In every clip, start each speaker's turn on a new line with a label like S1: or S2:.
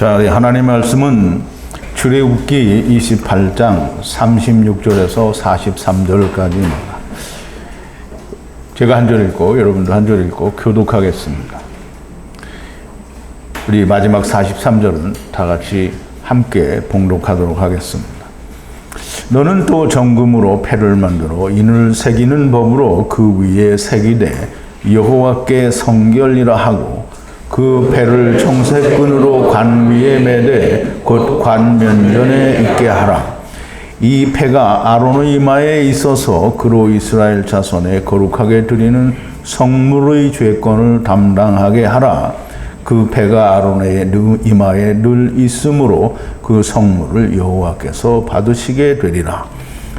S1: 자, 하나님 말씀은 출애굽기 28장 36절에서 43절까지입니다. 제가 한 절 읽고 여러분도 한 절 읽고 교독하겠습니다. 우리 마지막 43절은 다 같이 함께 봉독하도록 하겠습니다. 너는 또 정금으로 패를 만들어 인을 새기는 법으로 그 위에 새기되 여호와께 성결이라 하고 그 패를 청색끈으로 관 위에 매되 곧 관 면전에 있게 하라. 이 패가 아론의 이마에 있어서 그로 이스라엘 자손에 거룩하게 드리는 성물의 죄권을 담당하게 하라. 그 패가 아론의 이마에 늘 있으므로 그 성물을 여호와께서 받으시게 되리라.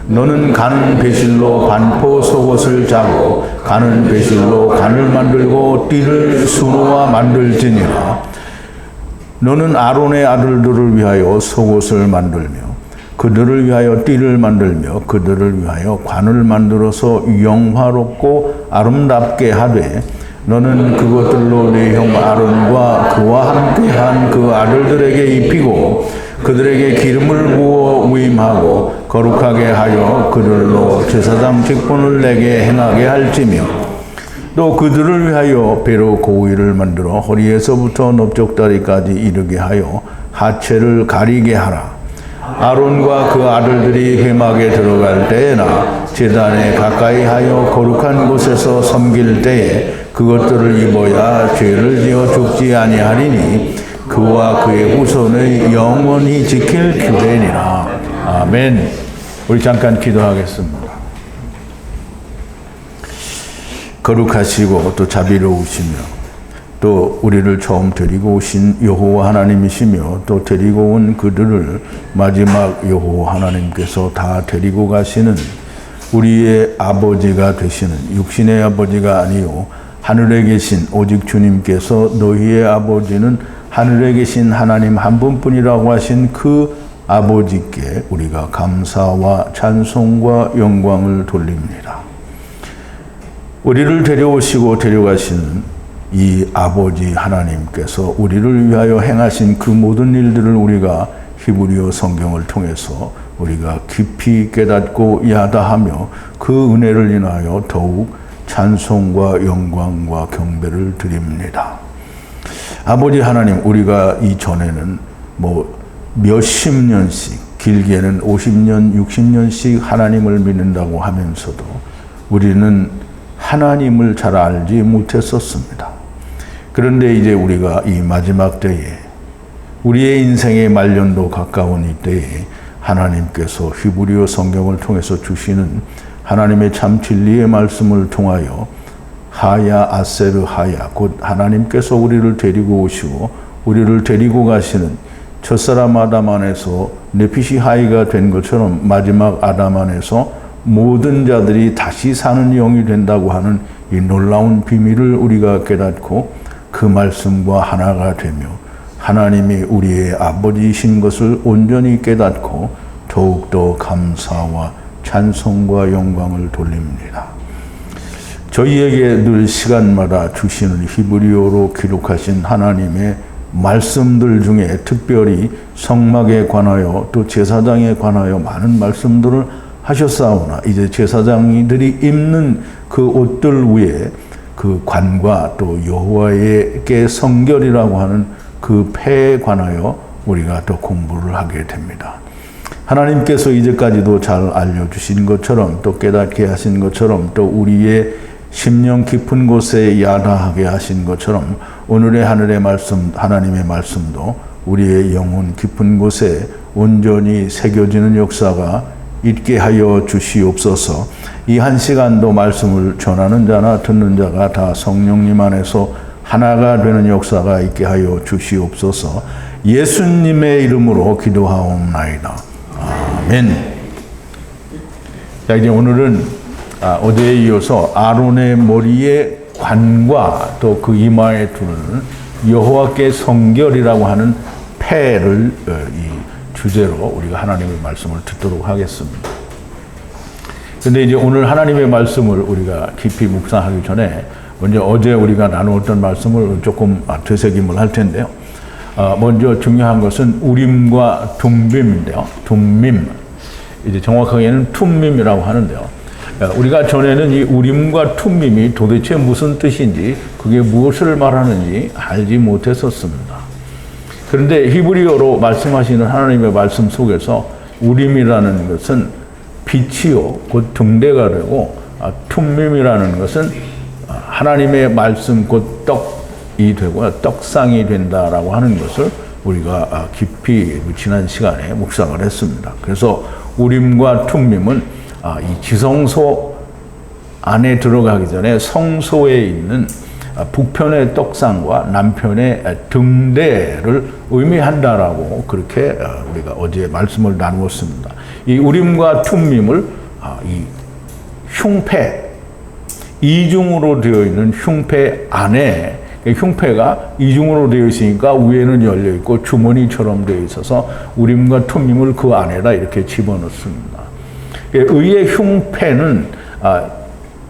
S1: 너는 간 배실로 반포 속옷을 짜고 가는 배실로 간을 만들고 띠를 수놓아 만들지니라. 너는 아론의 아들들을 위하여 속옷을 만들며 그들을 위하여 띠를 만들며 그들을 위하여 관을 만들어서 영화롭고 아름답게 하되 너는 그것들로 네 형 아론과 그와 함께한 그 아들들에게 입히고 그들에게 기름을 부어 위임하고 거룩하게 하여 그들로 제사장 직분을 내게 행하게 할지며 또 그들을 위하여 배로 고위를 만들어 허리에서부터 넓적다리까지 이르게 하여 하체를 가리게 하라. 아론과 그 아들들이 회막에 들어갈 때에나 제단에 가까이 하여 거룩한 곳에서 섬길 때에 그것들을 입어야 죄를 지어 죽지 아니하리니 그와 그의 후손의 영원히 지킬 규례니라. 아멘. 우리 잠깐 기도하겠습니다. 거룩하시고 또 자비로우시며 또 우리를 처음 데리고 오신 여호와 하나님이시며 또 데리고 온 그들을 마지막 여호와 하나님께서 다 데리고 가시는 우리의 아버지가 되시는 육신의 아버지가 아니요 하늘에 계신 오직 주님께서 너희의 아버지는 하늘에 계신 하나님 한 분뿐이라고 하신 그 아버지께 우리가 감사와 찬송과 영광을 돌립니다. 우리를 데려오시고 데려가시는 이 아버지 하나님께서 우리를 위하여 행하신 그 모든 일들을 우리가 히브리어 성경을 통해서 우리가 깊이 깨닫고 야다하며 그 은혜를 인하여 더욱 찬송과 영광과 경배를 드립니다. 아버지 하나님, 우리가 이전에는 몇십 년씩, 길게는 50년, 60년씩 하나님을 믿는다고 하면서도 우리는 하나님을 잘 알지 못했었습니다. 그런데 이제 우리가 이 마지막 때에 우리의 인생의 말년도 가까운 이때에 하나님께서 히브리어 성경을 통해서 주시는 하나님의 참 진리의 말씀을 통하여 하야 아세르 하야 곧 하나님께서 우리를 데리고 오시고 우리를 데리고 가시는 첫사람 아담 안에서 네피시 하이가 된 것처럼 마지막 아담 안에서 모든 자들이 다시 사는 영이 된다고 하는 이 놀라운 비밀을 우리가 깨닫고 그 말씀과 하나가 되며 하나님이 우리의 아버지이신 것을 온전히 깨닫고 더욱더 감사와 찬송과 영광을 돌립니다. 저희에게 늘 시간마다 주시는 히브리어로 기록하신 하나님의 말씀들 중에 특별히 성막에 관하여 또 제사장에 관하여 많은 말씀들을 하셨사오나 이제 제사장들이 입는 그 옷들 위에 그 관과 또 여호와에게 성결이라고 하는 그 패에 관하여 우리가 또 공부를 하게 됩니다. 하나님께서 이제까지도 잘 알려주신 것처럼 또 깨닫게 하신 것처럼 또 우리의 심령 깊은 곳에 야다하게 하신 것처럼 오늘의 하늘의 말씀, 하나님의 말씀도 우리의 영혼 깊은 곳에 온전히 새겨지는 역사가 있게 하여 주시옵소서. 이 한 시간도 말씀을 전하는 자나 듣는 자가 다 성령님 안에서 하나가 되는 역사가 있게 하여 주시옵소서. 예수님의 이름으로 기도하옵나이다. 아멘. 자, 이제 오늘은 어제에 이어서 아론의 머리에 관과 또 그 이마에 두는 여호와께 성결이라고 하는 패를 이 주제로 우리가 하나님의 말씀을 듣도록 하겠습니다. 근데 이제 오늘 하나님의 말씀을 우리가 깊이 묵상하기 전에 먼저 어제 우리가 나누었던 말씀을 조금 되새김을 할 텐데요. 먼저 중요한 것은 우림과 둠밈인데요. 둠밈. 이제 정확하게는 툼밈이라고 하는데요. 우리가 전에는 이 우림과 툼밈이 도대체 무슨 뜻인지, 그게 무엇을 말하는지 알지 못했었습니다. 그런데 히브리어로 말씀하시는 하나님의 말씀 속에서 우림이라는 것은 빛이요, 곧 등대가 되고, 툼밈이라는 것은 하나님의 말씀, 곧 떡이 되고 떡상이 된다라고 하는 것을 우리가 깊이 지난 시간에 묵상을 했습니다. 그래서 우림과 툼밈은 이 지성소 안에 들어가기 전에 성소에 있는 북편의 떡상과 남편의 등대를 의미한다라고 그렇게 우리가 어제 말씀을 나누었습니다. 이 우림과 툼밈을 이 흉패, 이중으로 되어 있는 흉패 안에, 흉패가 이중으로 되어 있으니까 위에는 열려 있고 주머니처럼 되어 있어서 우림과 툼밈을 그 안에다 이렇게 집어넣습니다. 의의 흉패는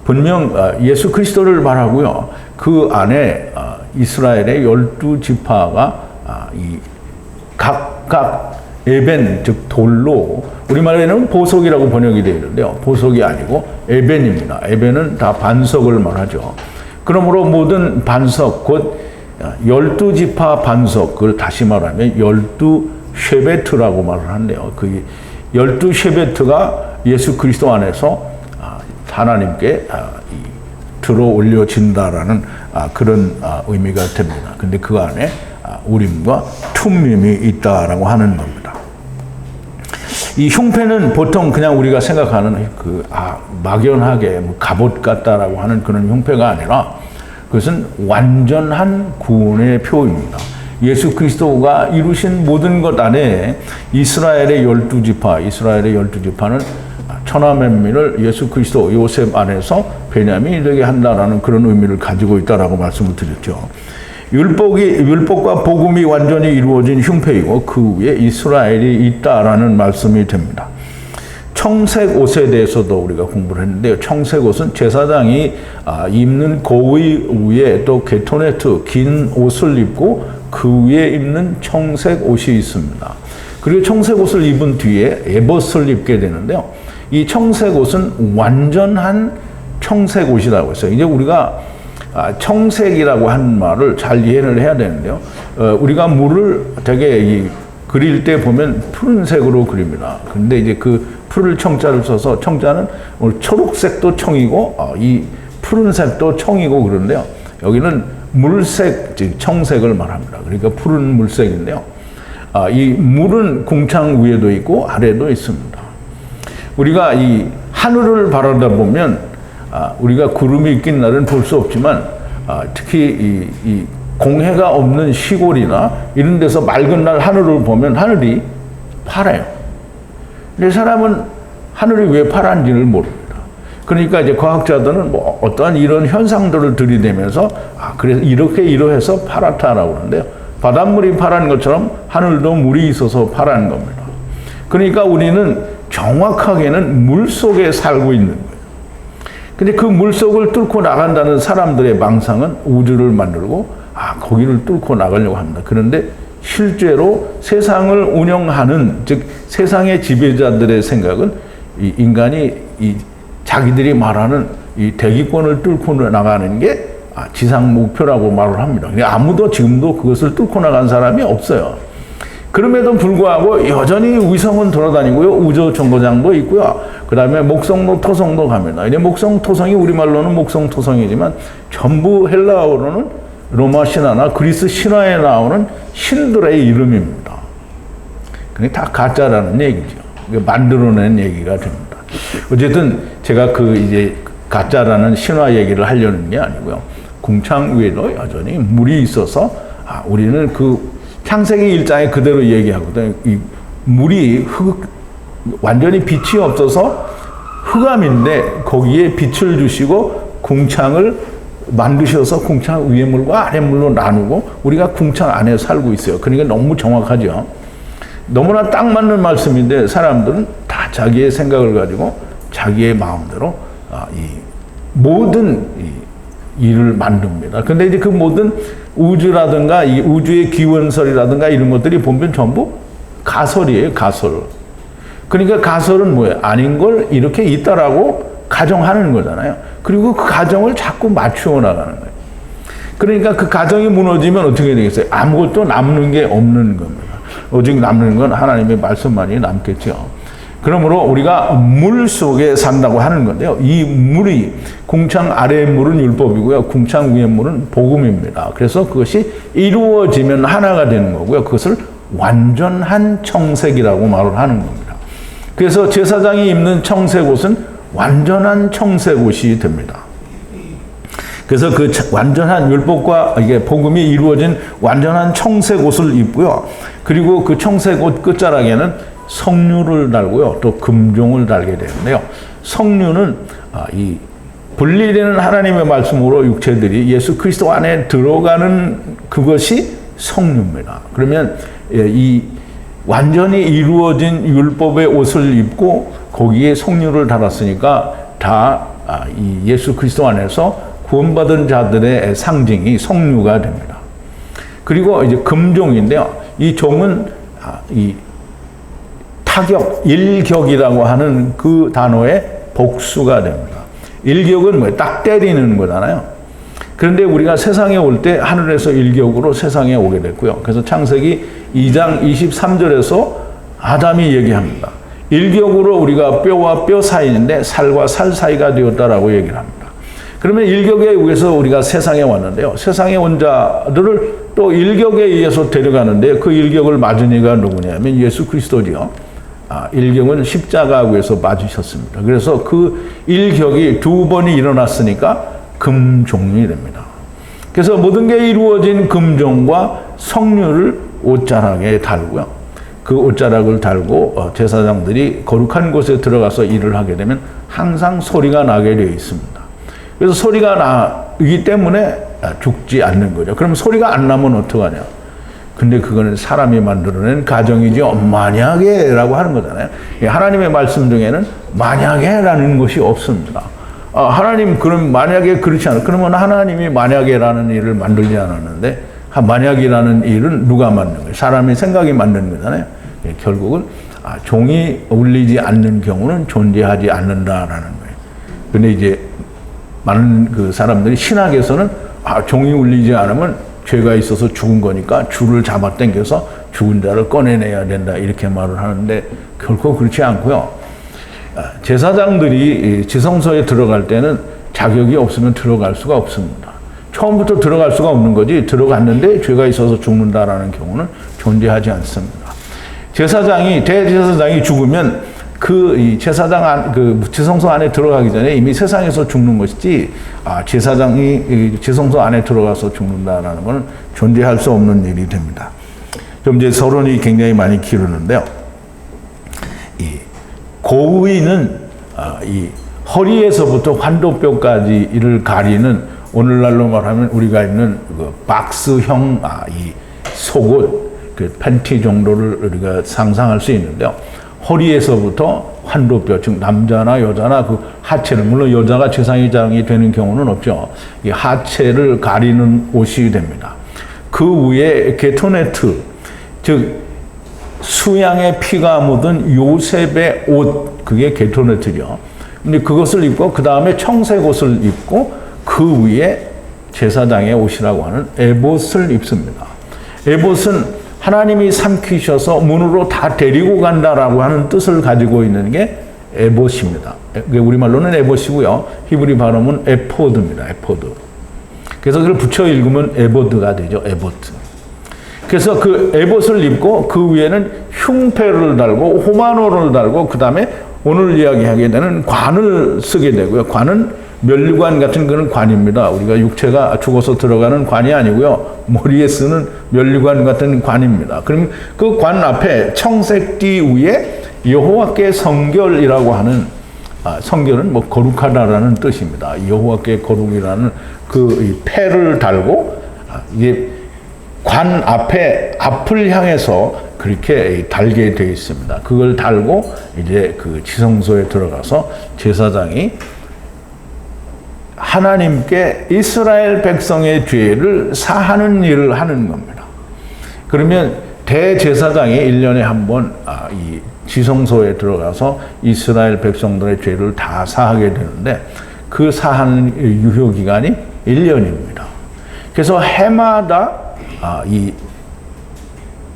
S1: 분명 예수 그리스도를 말하고요. 그 안에 이스라엘의 12지파가 각각 에벤, 즉 돌로, 우리말에는 보석이라고 번역이 되어 있는데요. 보석이 아니고 에벤입니다. 에벤은 다 반석을 말하죠. 그러므로 모든 반석, 곧 12지파 반석, 그걸 다시 말하면 12쉐베트라고 말을 하는데요. 그 12쉐베트가 예수 그리스도 안에서 하나님께 들어 올려진다라는 그런 의미가 됩니다. 근데 그 안에 우림과 툼밈이 있다라고 하는 겁니다. 이 흉패는 보통 그냥 우리가 생각하는 막연하게 갑옷 같다라고 하는 그런 흉패가 아니라 그것은 완전한 구원의 표입니다. 예수 그리스도가 이루신 모든 것 안에 이스라엘의 12지파는 천하만민을 예수 그리스도 요셉 안에서 베냐민이 되게 한다라는 그런 의미를 가지고 있다라고 말씀을 드렸죠. 율법과 복음이 완전히 이루어진 흉패이고 그 위에 이스라엘이 있다라는 말씀이 됩니다. 청색 옷에 대해서도 우리가 공부를 했는데요. 청색 옷은 제사장이 입는 고의 위에 또 게토네트, 긴 옷을 입고 그 위에 입는 청색 옷이 있습니다. 그리고 청색 옷을 입은 뒤에 에봇을 입게 되는데요. 이 청색 옷은 완전한 청색 옷이라고 했어요. 이제 우리가 청색이라고 하는 말을 잘 이해를 해야 되는데요. 우리가 물을 되게 그릴 때 보면 푸른색으로 그립니다. 근데 이제 그 푸를 청자를 써서, 청자는 초록색도 청이고 이 푸른색도 청이고 그런데요. 여기는 물색, 즉 청색을 말합니다. 그러니까 푸른 물색인데요. 이 물은 궁창 위에도 있고 아래도 있습니다. 우리가 이 하늘을 바라다 보면 우리가 구름이 낀 날은 볼 수 없지만 특히 이 공해가 없는 시골이나 이런 데서 맑은 날 하늘을 보면 하늘이 파래요. 근데 사람은 하늘이 왜 파란지를 모릅니다. 그러니까 이제 과학자들은 뭐 어떠한 이런 현상들을 들이대면서 그래서 이렇게 이러해서 파랗다라고 하는데요. 바닷물이 파란 것처럼 하늘도 물이 있어서 파란 겁니다. 그러니까 우리는 정확하게는 물 속에 살고 있는 거예요. 근데 그 물속을 뚫고 나간다는 사람들의 망상은 우주를 만들고 거기를 뚫고 나가려고 합니다. 그런데 실제로 세상을 운영하는, 즉 세상의 지배자들의 생각은 이 인간이 자기들이 말하는 이 대기권을 뚫고 나가는 게 지상 목표라고 말을 합니다. 근데 아무도 지금도 그것을 뚫고 나간 사람이 없어요. 그럼에도 불구하고 여전히 위성은 돌아다니고요. 우주 정거장도 있고요. 그 다음에 목성도 토성도 갑니다. 이제 목성 토성이 우리말로는 목성 토성이지만 전부 헬라어로는 로마 신화나 그리스 신화에 나오는 신들의 이름입니다. 그게 다 가짜라는 얘기죠. 만들어낸 얘기가 됩니다. 어쨌든 제가 이제 가짜라는 신화 얘기를 하려는 게 아니고요. 궁창 위에도 여전히 물이 있어서 우리는 창세기 1장에 그대로 얘기하거든요. 이 물이 완전히 빛이 없어서 흑암인데 거기에 빛을 주시고 궁창을 만드셔서 궁창 위의 물과 아래 물로 나누고 우리가 궁창 안에 살고 있어요. 그러니까 너무 정확하죠. 너무나 딱 맞는 말씀인데 사람들은 다 자기의 생각을 가지고 자기의 마음대로 이 모든 일을 만듭니다. 근데 이제 그 모든 우주라든가 이 우주의 기원설이라든가 이런 것들이 보면 전부 가설이에요, 가설. 그러니까 가설은 뭐예요? 아닌 걸 이렇게 있다라고 가정하는 거잖아요. 그리고 그 가정을 자꾸 맞추어 나가는 거예요. 그러니까 그 가정이 무너지면 어떻게 되겠어요? 아무것도 남는 게 없는 겁니다. 오직 남는 건 하나님의 말씀만이 남겠죠. 그러므로 우리가 물 속에 산다고 하는 건데요. 이 물이 궁창 아래의 물은 율법이고요. 궁창 위의 물은 복음입니다. 그래서 그것이 이루어지면 하나가 되는 거고요. 그것을 완전한 청색이라고 말을 하는 겁니다. 그래서 제사장이 입는 청색옷은 완전한 청색옷이 됩니다. 그래서 그 완전한 율법과 이게 복음이 이루어진 완전한 청색옷을 입고요. 그리고 그 청색옷 끝자락에는 성류를 달고요. 또 금종을 달게 되는데요. 성류는 이 분리되는 하나님의 말씀으로 육체들이 예수 그리스도 안에 들어가는 그것이 성류입니다. 그러면 이 완전히 이루어진 율법의 옷을 입고 거기에 성류를 달았으니까 다 이 예수 그리스도 안에서 구원받은 자들의 상징이 성류가 됩니다. 그리고 이제 금종인데요. 이 종은 이 타격, 일격이라고 하는 그 단어의 복수가 됩니다. 일격은 뭐예요? 딱 때리는 거잖아요. 그런데 우리가 세상에 올 때 하늘에서 일격으로 세상에 오게 됐고요. 그래서 창세기 2장 23절에서 아담이 얘기합니다. 일격으로 우리가 뼈와 뼈 사이인데 살과 살 사이가 되었다라고 얘기를 합니다. 그러면 일격에 의해서 우리가 세상에 왔는데요. 세상에 온 자들을 또 일격에 의해서 데려가는데 그 일격을 맞은 이가 누구냐면 예수 그리스도죠. 일격은 십자가 위에서 맞으셨습니다. 그래서 그 일격이 두 번이 일어났으니까 금종이 됩니다. 그래서 모든 게 이루어진 금종과 성류를 옷자락에 달고요. 그 옷자락을 달고 제사장들이 거룩한 곳에 들어가서 일을 하게 되면 항상 소리가 나게 되어 있습니다. 그래서 소리가 나기 때문에 죽지 않는 거죠. 그럼 소리가 안 나면 어떡하냐? 근데 그거는 사람이 만들어낸 가정이죠. 만약에라고 하는 거잖아요. 하나님의 말씀 중에는 만약에라는 것이 없습니다. 하나님 그럼 만약에 그렇지 않아. 그러면 하나님이 만약에라는 일을 만들지 않았는데 만약이라는 일은 누가 만든 거예요? 사람의 생각이 만든 거잖아요. 결국은 종이 울리지 않는 경우는 존재하지 않는다라는 거예요. 근데 이제 많은 그 사람들이 신학에서는 종이 울리지 않으면 죄가 있어서 죽은 거니까 줄을 잡아 당겨서 죽은 자를 꺼내내야 된다 이렇게 말을 하는데 결코 그렇지 않고요. 제사장들이 지성소에 들어갈 때는 자격이 없으면 들어갈 수가 없습니다. 처음부터 들어갈 수가 없는 거지 들어갔는데 죄가 있어서 죽는다라는 경우는 존재하지 않습니다. 대제사장이 죽으면 그 제사장 그 지성소 안에 들어가기 전에 이미 세상에서 죽는 것이지 제사장이 지성소 안에 들어가서 죽는다라는 것은 존재할 수 없는 일이 됩니다. 좀 이제 서론이 굉장히 많이 기르는데요. 이 고의는 이 허리에서부터 환도뼈까지를 가리는 오늘날로 말하면 우리가 입는 그 박스형 이 속옷 그 팬티 정도를 우리가 상상할 수 있는데요. 허리에서부터 환도뼈, 즉 남자나 여자나 그 하체를 물론 여자가 제사장이 되는 경우는 없죠. 이 하체를 가리는 옷이 됩니다. 그 위에 게토네트, 즉 수양의 피가 묻은 요셉의 옷, 그게 게토네트죠. 근데 그것을 입고 그 다음에 청색 옷을 입고 그 위에 제사장의 옷이라고 하는 에봇을 입습니다. 에봇은 하나님이 삼키셔서 문으로 다 데리고 간다라고 하는 뜻을 가지고 있는 게 에봇입니다. 우리말로는 에봇이고요. 히브리 발음은 에포드입니다. 에포드. 그래서 그걸 붙여 읽으면 에보드가 되죠. 에보트. 그래서 그 에봇을 입고 그 위에는 흉패를 달고 호마노를 달고 그 다음에 오늘 이야기하게 되는 관을 쓰게 되고요. 관은 면류관 같은 그런 관입니다. 우리가 육체가 죽어서 들어가는 관이 아니고요. 머리에 쓰는 면류관 같은 관입니다. 그럼 그 관 앞에 청색띠 위에 여호와께 성결이라고 하는 성결은 뭐 거룩하다라는 뜻입니다. 여호와께 거룩이라는 그 패를 달고 이게 관 앞을 향해서 그렇게 달게 되어 있습니다. 그걸 달고 이제 그 지성소에 들어가서 제사장이 하나님께 이스라엘 백성의 죄를 사하는 일을 하는 겁니다. 그러면 대제사장이 1년에 한 번 이 지성소에 들어가서 이스라엘 백성들의 죄를 다 사하게 되는데 그 사하는 유효기간이 1년입니다. 그래서 해마다 이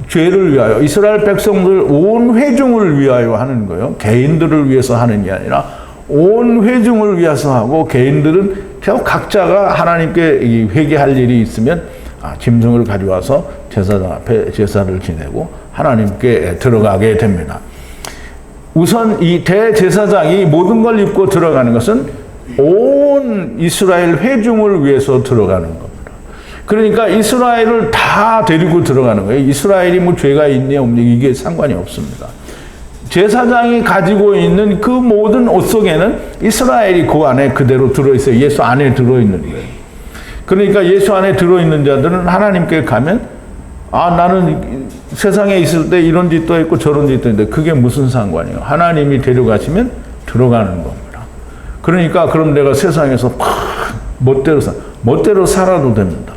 S1: 죄를 위하여 이스라엘 백성들 온 회중을 위하여 하는 거예요. 개인들을 위해서 하는 게 아니라 온 회중을 위해서 하고, 개인들은 각자가 하나님께 회개할 일이 있으면 짐승을 가져와서 제사장 앞에 제사를 지내고 하나님께 들어가게 됩니다. 우선 이 대제사장이 모든 걸 입고 들어가는 것은 온 이스라엘 회중을 위해서 들어가는 겁니다. 그러니까 이스라엘을 다 데리고 들어가는 거예요. 이스라엘이 뭐 죄가 있냐 없냐 이게 상관이 없습니다. 제사장이 가지고 있는 그 모든 옷 속에는 이스라엘이 그 안에 그대로 들어있어요. 예수 안에 들어있는 거예요. 그러니까 예수 안에 들어있는 자들은 하나님께 가면 나는 세상에 있을 때 이런 짓도 했고 저런 짓도 했는데 그게 무슨 상관이에요. 하나님이 데려가시면 들어가는 겁니다. 그러니까 그럼 내가 세상에서 멋대로 살아도 됩니다.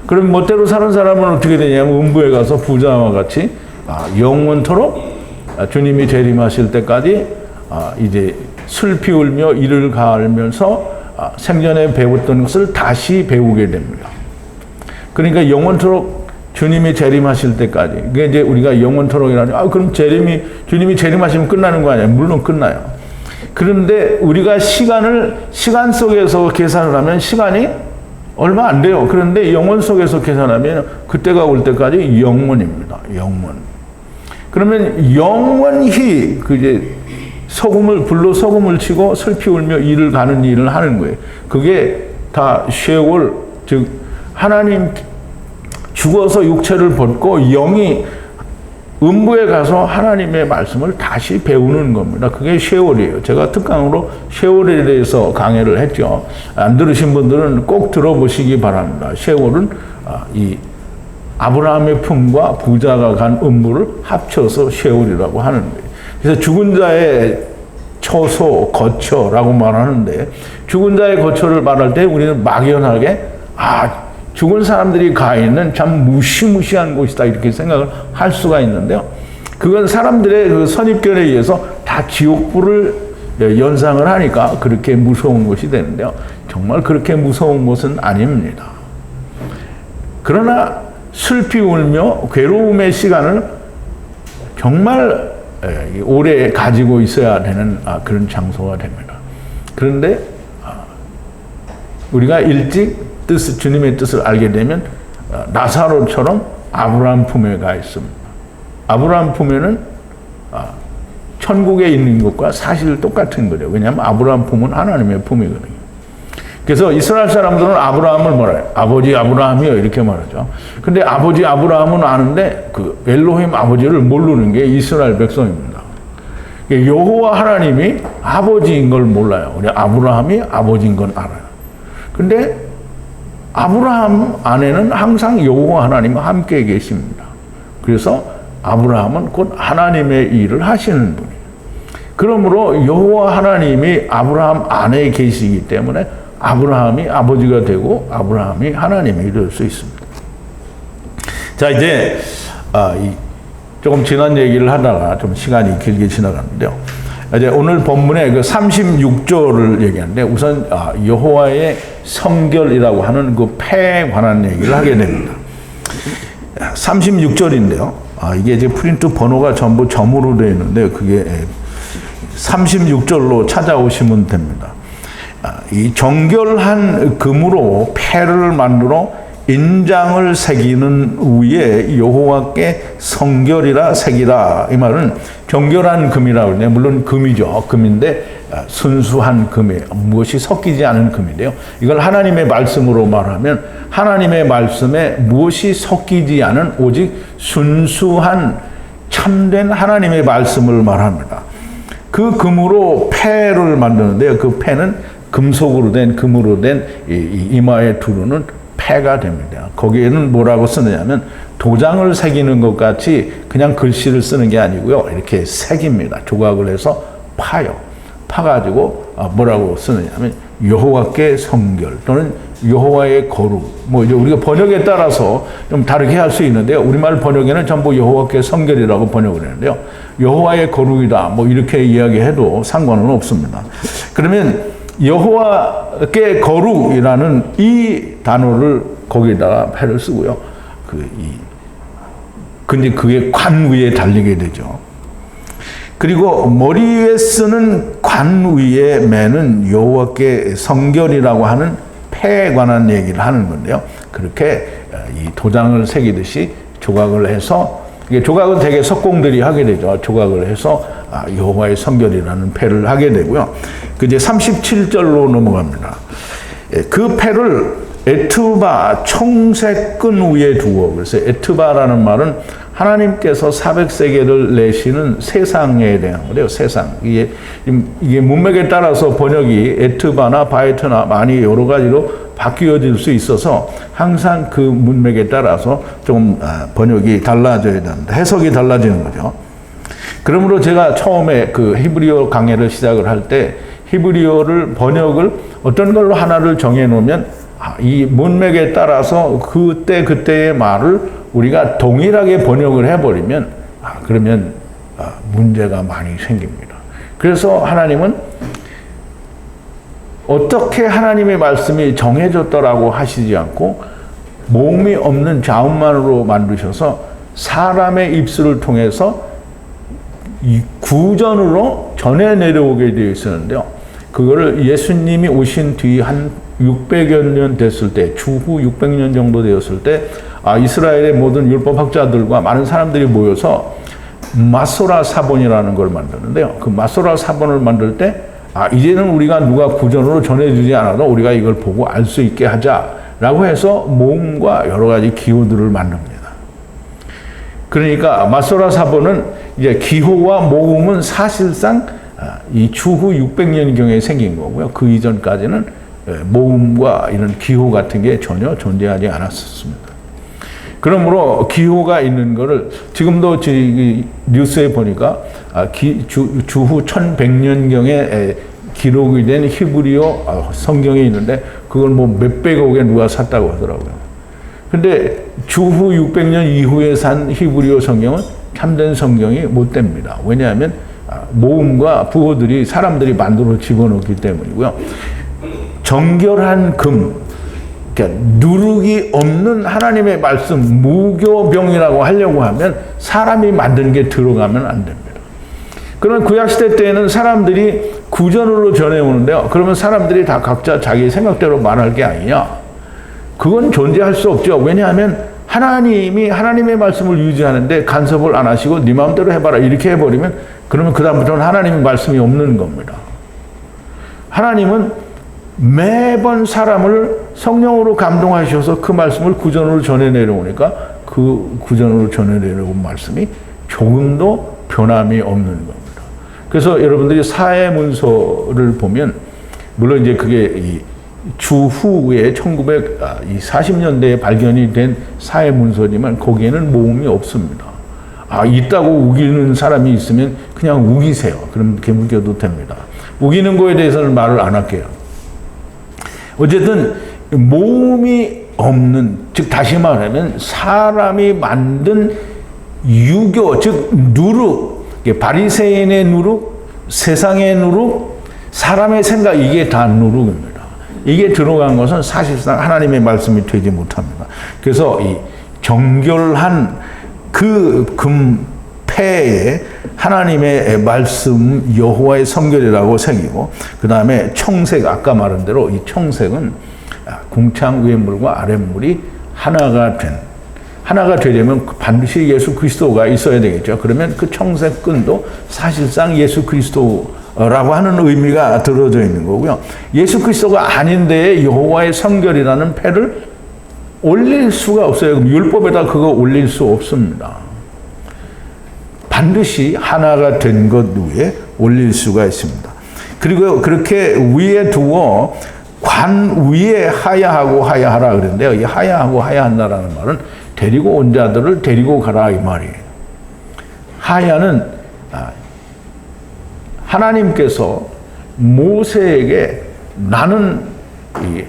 S1: 그럼 멋대로 사는 사람은 어떻게 되냐면 음부에 가서 부자와 같이 영원토록 주님이 재림하실 때까지 이제 슬피 울며 이를 가하면서 생전에 배웠던 것을 다시 배우게 됩니다. 그러니까 영원토록 주님이 재림하실 때까지. 그게 이제 우리가 영원토록이라니, 그럼 주님이 재림하시면 끝나는 거 아니에요? 물론 끝나요. 그런데 우리가 시간 속에서 계산을 하면 시간이 얼마 안 돼요. 그런데 영원 속에서 계산하면 그때가 올 때까지 영원입니다. 영원. 그러면 영원히 이제 불로 소금을 치고 슬피 울며 이를 가는 일을 하는 거예요. 그게 다 쉐올, 즉 하나님 죽어서 육체를 벗고 영이 음부에 가서 하나님의 말씀을 다시 배우는 겁니다. 그게 쉐올이에요. 제가 특강으로 쉐올에 대해서 강의를 했죠. 안 들으신 분들은 꼭 들어보시기 바랍니다. 쉐올은 이 아브라함의 품과 부자가 간 음부를 합쳐서 쉐올이라고 하는 거예요. 그래서 죽은 자의 처소, 거처라고 말하는데, 죽은 자의 거처를 말할 때 우리는 막연하게 죽은 사람들이 가 있는 참 무시무시한 곳이다 이렇게 생각을 할 수가 있는데요. 그건 사람들의 그 선입견에 의해서 다 지옥불을 연상을 하니까 그렇게 무서운 곳이 되는데요. 정말 그렇게 무서운 곳은 아닙니다. 그러나 슬피 울며 괴로움의 시간을 정말 오래 가지고 있어야 되는 그런 장소가 됩니다. 그런데 우리가 일찍 주님의 뜻을 알게 되면 나사로처럼 아브라함 품에 가 있습니다. 아브라함 품에는 천국에 있는 것과 사실 똑같은 거죠. 왜냐하면 아브라함 품은 하나님의 품이거든요. 그래서 이스라엘 사람들은 아브라함을 뭐라 해요? 아버지 아브라함이요 이렇게 말하죠. 근데 아버지 아브라함은 아는데 그 엘로힘 아버지를 모르는 게 이스라엘 백성입니다. 여호와 하나님이 아버지인 걸 몰라요. 우리 아브라함이 아버지인 건 알아요. 근데 아브라함 안에는 항상 여호와 하나님과 함께 계십니다. 그래서 아브라함은 곧 하나님의 일을 하시는 분이에요. 그러므로 여호와 하나님이 아브라함 안에 계시기 때문에 아브라함이 아버지가 되고 아브라함이 하나님이 될 수 있습니다. 자, 이제 조금 지난 얘기를 하다가 좀 시간이 길게 지나갔는데요. 이제 오늘 본문의 그 36절을 얘기하는데, 우선 여호와의 성결이라고 하는 그 패에 관한 얘기를 하게 됩니다. 36절인데요. 이게 이제 프린트 번호가 전부 점으로 되어 있는데 그게 36절로 찾아오시면 됩니다. 이 정결한 금으로 패를 만들어 인장을 새기는 위에 여호와께 성결이라 새기라. 이 말은 정결한 금이라고 그러네요. 물론 금이죠. 금인데 순수한 금이에요. 무엇이 섞이지 않은 금인데요. 이걸 하나님의 말씀으로 말하면 하나님의 말씀에 무엇이 섞이지 않은 오직 순수한 참된 하나님의 말씀을 말합니다. 그 금으로 패를 만드는데요. 그 패는 금속으로 된, 금으로 된 이마에 두르는 패가 됩니다. 거기에는 뭐라고 쓰느냐면 도장을 새기는 것 같이 그냥 글씨를 쓰는 게 아니고요. 이렇게 새깁니다. 조각을 해서 파요. 파가지고 뭐라고 쓰느냐면 여호와께 성결 또는 여호와의 거룩, 뭐 이제 우리가 번역에 따라서 좀 다르게 할 수 있는데요. 우리말 번역에는 전부 여호와께 성결이라고 번역을 했는데요. 여호와의 거룩이다, 뭐 이렇게 이야기해도 상관은 없습니다. 그러면 여호와께 거룩이라는 이 단어를 거기다가 패를 쓰고요. 근데 그게 관 위에 달리게 되죠. 그리고 머리 위에 쓰는 관 위에 매는 여호와께 성결이라고 하는 패에 관한 얘기를 하는 건데요. 그렇게 이 도장을 새기듯이 조각을 해서, 이게 조각은 대개 석공들이 하게 되죠. 조각을 해서 여호와의 성결이라는 패를 하게 되고요. 그 이제 37절로 넘어갑니다. 그 패를 에투바 청색 끈 위에 두어, 그래서 에투바라는 말은 하나님께서 400세계를 내시는 세상에 대한 거래요. 세상. 이게 문맥에 따라서 번역이 에투바나 바에트나 많이 여러 가지로 바뀌어질 수 있어서 항상 그 문맥에 따라서 좀 번역이 달라져야 된다. 해석이 달라지는 거죠. 그러므로 제가 처음에 그 히브리어 강해를 시작을 할 때 히브리어를 번역을 어떤 걸로 하나를 정해 놓으면 이 문맥에 따라서 그때의 말을 우리가 동일하게 번역을 해버리면 그러면 문제가 많이 생깁니다. 그래서 하나님은 어떻게 하나님의 말씀이 정해졌더라고 하시지 않고 모음이 없는 자음만으로 만드셔서 사람의 입술을 통해서 이 구전으로 전해 내려오게 되어 있었는데요. 그거를 예수님이 오신 뒤 한 600여 년 됐을 때, 주후 600년 정도 되었을 때 이스라엘의 모든 율법학자들과 많은 사람들이 모여서 마소라 사본이라는 걸 만드는데요. 그 마소라 사본을 만들 때 이제는 우리가 누가 구전으로 전해주지 않아도 우리가 이걸 보고 알 수 있게 하자라고 해서 모음과 여러 가지 기호들을 만듭니다. 그러니까 마소라 사본은 이제 기호와 모음은 사실상 이 주후 600년경에 생긴 거고요. 그 이전까지는 모음과 이런 기호 같은 게 전혀 존재하지 않았습니다. 그러므로 기호가 있는 거를 지금도 뉴스에 보니까 주후 1100년경에 기록이 된 히브리어 성경이 있는데 그걸 뭐 몇백억에 누가 샀다고 하더라고요. 근데 주후 600년 이후에 산 히브리어 성경은 참된 성경이 못 됩니다. 왜냐하면 모음과 부호들이 사람들이 만들어 집어넣기 때문이고요. 정결한 금, 그러니까 누룩이 없는 하나님의 말씀, 무교병이라고 하려고 하면 사람이 만든 게 들어가면 안 됩니다. 그러면 구약시대 때에는 사람들이 구전으로 전해오는데요. 그러면 사람들이 다 각자 자기 생각대로 말할 게 아니냐. 그건 존재할 수 없죠. 왜냐하면 하나님이 하나님의 말씀을 유지하는데 간섭을 안 하시고 네 마음대로 해봐라 이렇게 해버리면 그러면 그 다음부터는 하나님의 말씀이 없는 겁니다. 하나님은 매번 사람을 성령으로 감동하셔서 그 말씀을 구전으로 전해 내려오니까 그 구전으로 전해 내려온 말씀이 조금도 변함이 없는 겁니다. 그래서 여러분들이 사해문서를 보면 물론 이제 그게 이 주후에 1940년대에 발견이 된 사해문서지만 거기에는 모음이 없습니다. 있다고 우기는 사람이 있으면 그냥 우기세요. 그럼 개무겨도 됩니다. 우기는 거에 대해서는 말을 안 할게요. 어쨌든 모음이 없는, 즉 다시 말하면 사람이 만든 유교, 즉 누룩, 바리새인의 누룩, 세상의 누룩, 사람의 생각, 이게 다 누룩입니다. 이게 들어간 것은 사실상 하나님의 말씀이 되지 못합니다. 그래서 이 정결한 그 금패에 하나님의 말씀 여호와의 성결이라고 새기고, 그 다음에 청색, 아까 말한 대로 이 청색은 궁창 위에물과 아랫물이 하나가 되려면 반드시 예수 그리스도가 있어야 되겠죠. 그러면 그 청색 끈도 사실상 예수 그리스도라고 하는 의미가 들어져 있는 거고요. 예수 그리스도가 아닌데 여호와의 성결이라는 패를 올릴 수가 없어요. 율법에다 그거 올릴 수 없습니다. 반드시 하나가 된 것 위에 올릴 수가 있습니다. 그리고 그렇게 위에 두어 관 위에 하야하고 하야하라 그랬는데요. 이 하야하고 하야한다라는 말은 데리고 온 자들을 데리고 가라 이 말이에요. 하야는 하나님께서 모세에게 나는 이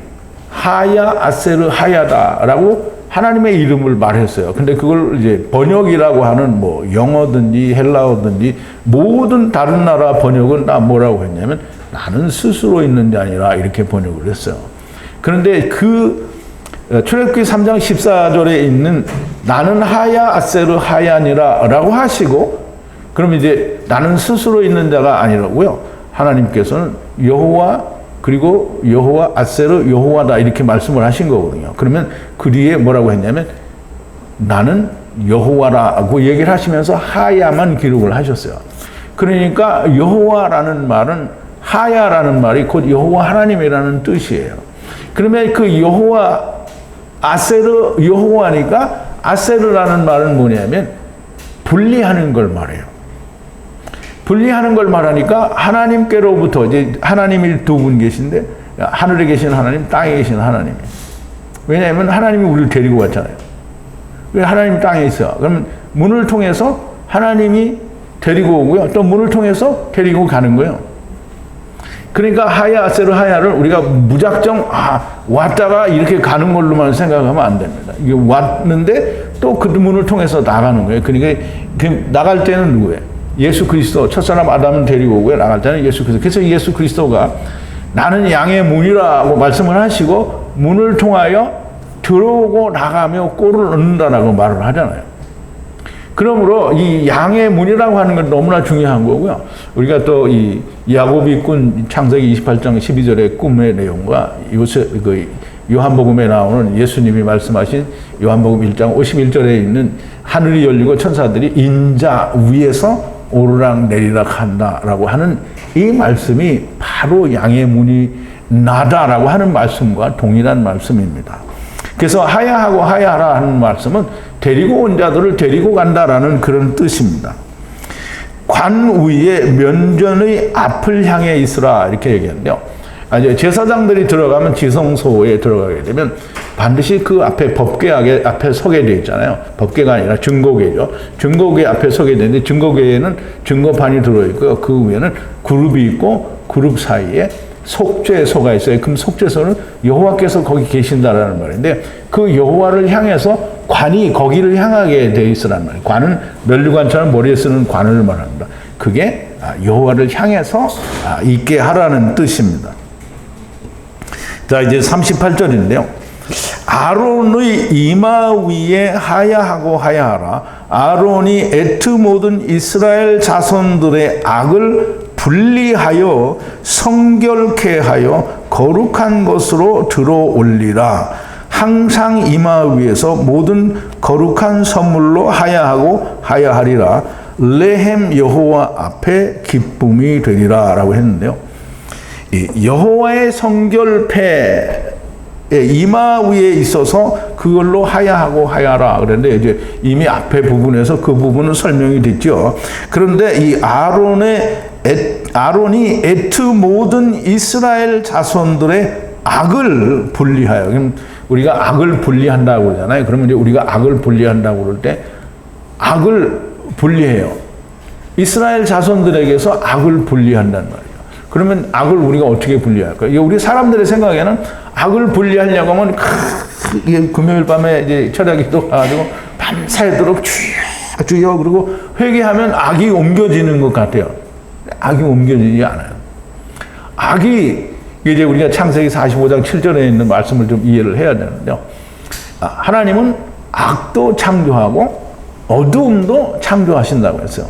S1: 하야 아세르 하야다라고 하나님의 이름을 말했어요. 근데 그걸 이제 번역이라고 하는 뭐 영어든지 헬라어든지 모든 다른 나라 번역은 다 뭐라고 했냐면 나는 스스로 있는 게 아니라 이렇게 번역을 했어요. 그런데 그 출애굽기 3장 14절에 있는 나는 하야 아세르 하야니라 라고 하시고, 그럼 이제 나는 스스로 있는 자가 아니라고요. 하나님께서는 여호와, 그리고 여호와 아세르 여호와다 이렇게 말씀을 하신 거거든요. 그러면 그 뒤에 뭐라고 했냐면 나는 여호와라고 얘기를 하시면서 하야만 기록을 하셨어요. 그러니까 여호와라는 말은, 하야라는 말이 곧 여호와 하나님이라는 뜻이에요. 그러면 그 여호와 아세르 여호와니까 아세르라는 말은 뭐냐면 분리하는 걸 말해요. 분리하는 걸 말하니까 하나님께로부터, 이제 하나님이 두 분 계신데 하늘에 계신 하나님, 땅에 계신 하나님. 왜냐하면 하나님이 우리를 데리고 왔잖아요. 하나님 땅에 있어. 그러면 문을 통해서 하나님이 데리고 오고요. 또 문을 통해서 데리고 가는 거예요. 그러니까 하야 아세르 하야를 우리가 무작정 왔다가 이렇게 가는 걸로만 생각하면 안 됩니다. 이게 왔는데 또 그 문을 통해서 나가는 거예요. 그러니까 나갈 때는 누구예요? 예수 그리스도, 첫사람 아담은 데리고 오고요. 나갈 때는 예수 그리스도. 그래서 예수 그리스도가 나는 양의 문이라고 말씀을 하시고 문을 통하여 들어오고 나가며 꼴을 얻는다라고 말을 하잖아요. 그러므로 이 양의 문이라고 하는 건 너무나 중요한 거고요. 우리가 또 이 야곱이 꾼 창세기 28장 12절의 꿈의 내용과 요한복음에 나오는 예수님이 말씀하신 요한복음 1장 51절에 있는 하늘이 열리고 천사들이 인자 위에서 오르락 내리락 한다라고 하는 이 말씀이 바로 양의 문이 나다라고 하는 말씀과 동일한 말씀입니다. 그래서 하야하고 하야하라 하는 말씀은 데리고 온 자들을 데리고 간다라는 그런 뜻입니다. 관 위에 면전의 앞을 향해 있으라 이렇게 얘기하는데요. 제사장들이 들어가면 지성소에 들어가게 되면 반드시 그 앞에 법궤 앞에 서게 돼 있잖아요. 법궤가 아니라 증거궤죠. 증거궤 앞에 서게 되는데 증거궤에는 증거판이 들어있고요. 그 위에는 그룹이 있고 그룹 사이에 속죄소가 있어요. 그럼 속죄소는 여호와께서 거기 계신다라는 말인데 그 여호와를 향해서 관이 거기를 향하게 돼 있으라는 말이에요. 관은 면류관처럼 머리에 쓰는 관을 말합니다. 그게 여호와를 향해서 있게 하라는 뜻입니다. 자, 이제 38절인데요. 아론의 이마 위에 하야하고 하야하라. 아론이 에트 모든 이스라엘 자손들의 악을 분리하여 성결케 하여 거룩한 것으로 들어올리라. 항상 이마 위에서 모든 거룩한 선물로 하야하고 하야하리라. 레헴 여호와 앞에 기쁨이 되리라 라고 했는데요. 여호와의 성결패 이마 위에 있어서 그걸로 하야하고 하야라 그랬는데 이제 이미 앞에 부분에서 그 부분은 설명이 됐죠. 그런데 이 아론이 에트 모든 이스라엘 자손들의 악을 분리하여, 그럼 우리가 악을 분리한다고 그러잖아요. 그러면 이제 우리가 악을 분리한다고 그럴 때 악을 분리해요. 이스라엘 자손들에게서 악을 분리한다는 말이에요. 그러면 악을 우리가 어떻게 분리할까요? 우리 사람들의 생각에는 악을 분리하려고 하면 금요일 밤에 이제 철야기도 가지고 밤새도록 주여 그리고 회개하면 악이 옮겨지는 것 같아요. 악이 옮겨지지 않아요. 악이 이제 우리가 창세기 45장 7절에 있는 말씀을 좀 이해를 해야 되는데요. 하나님은 악도 창조하고 어두움도 창조하신다고 했어요.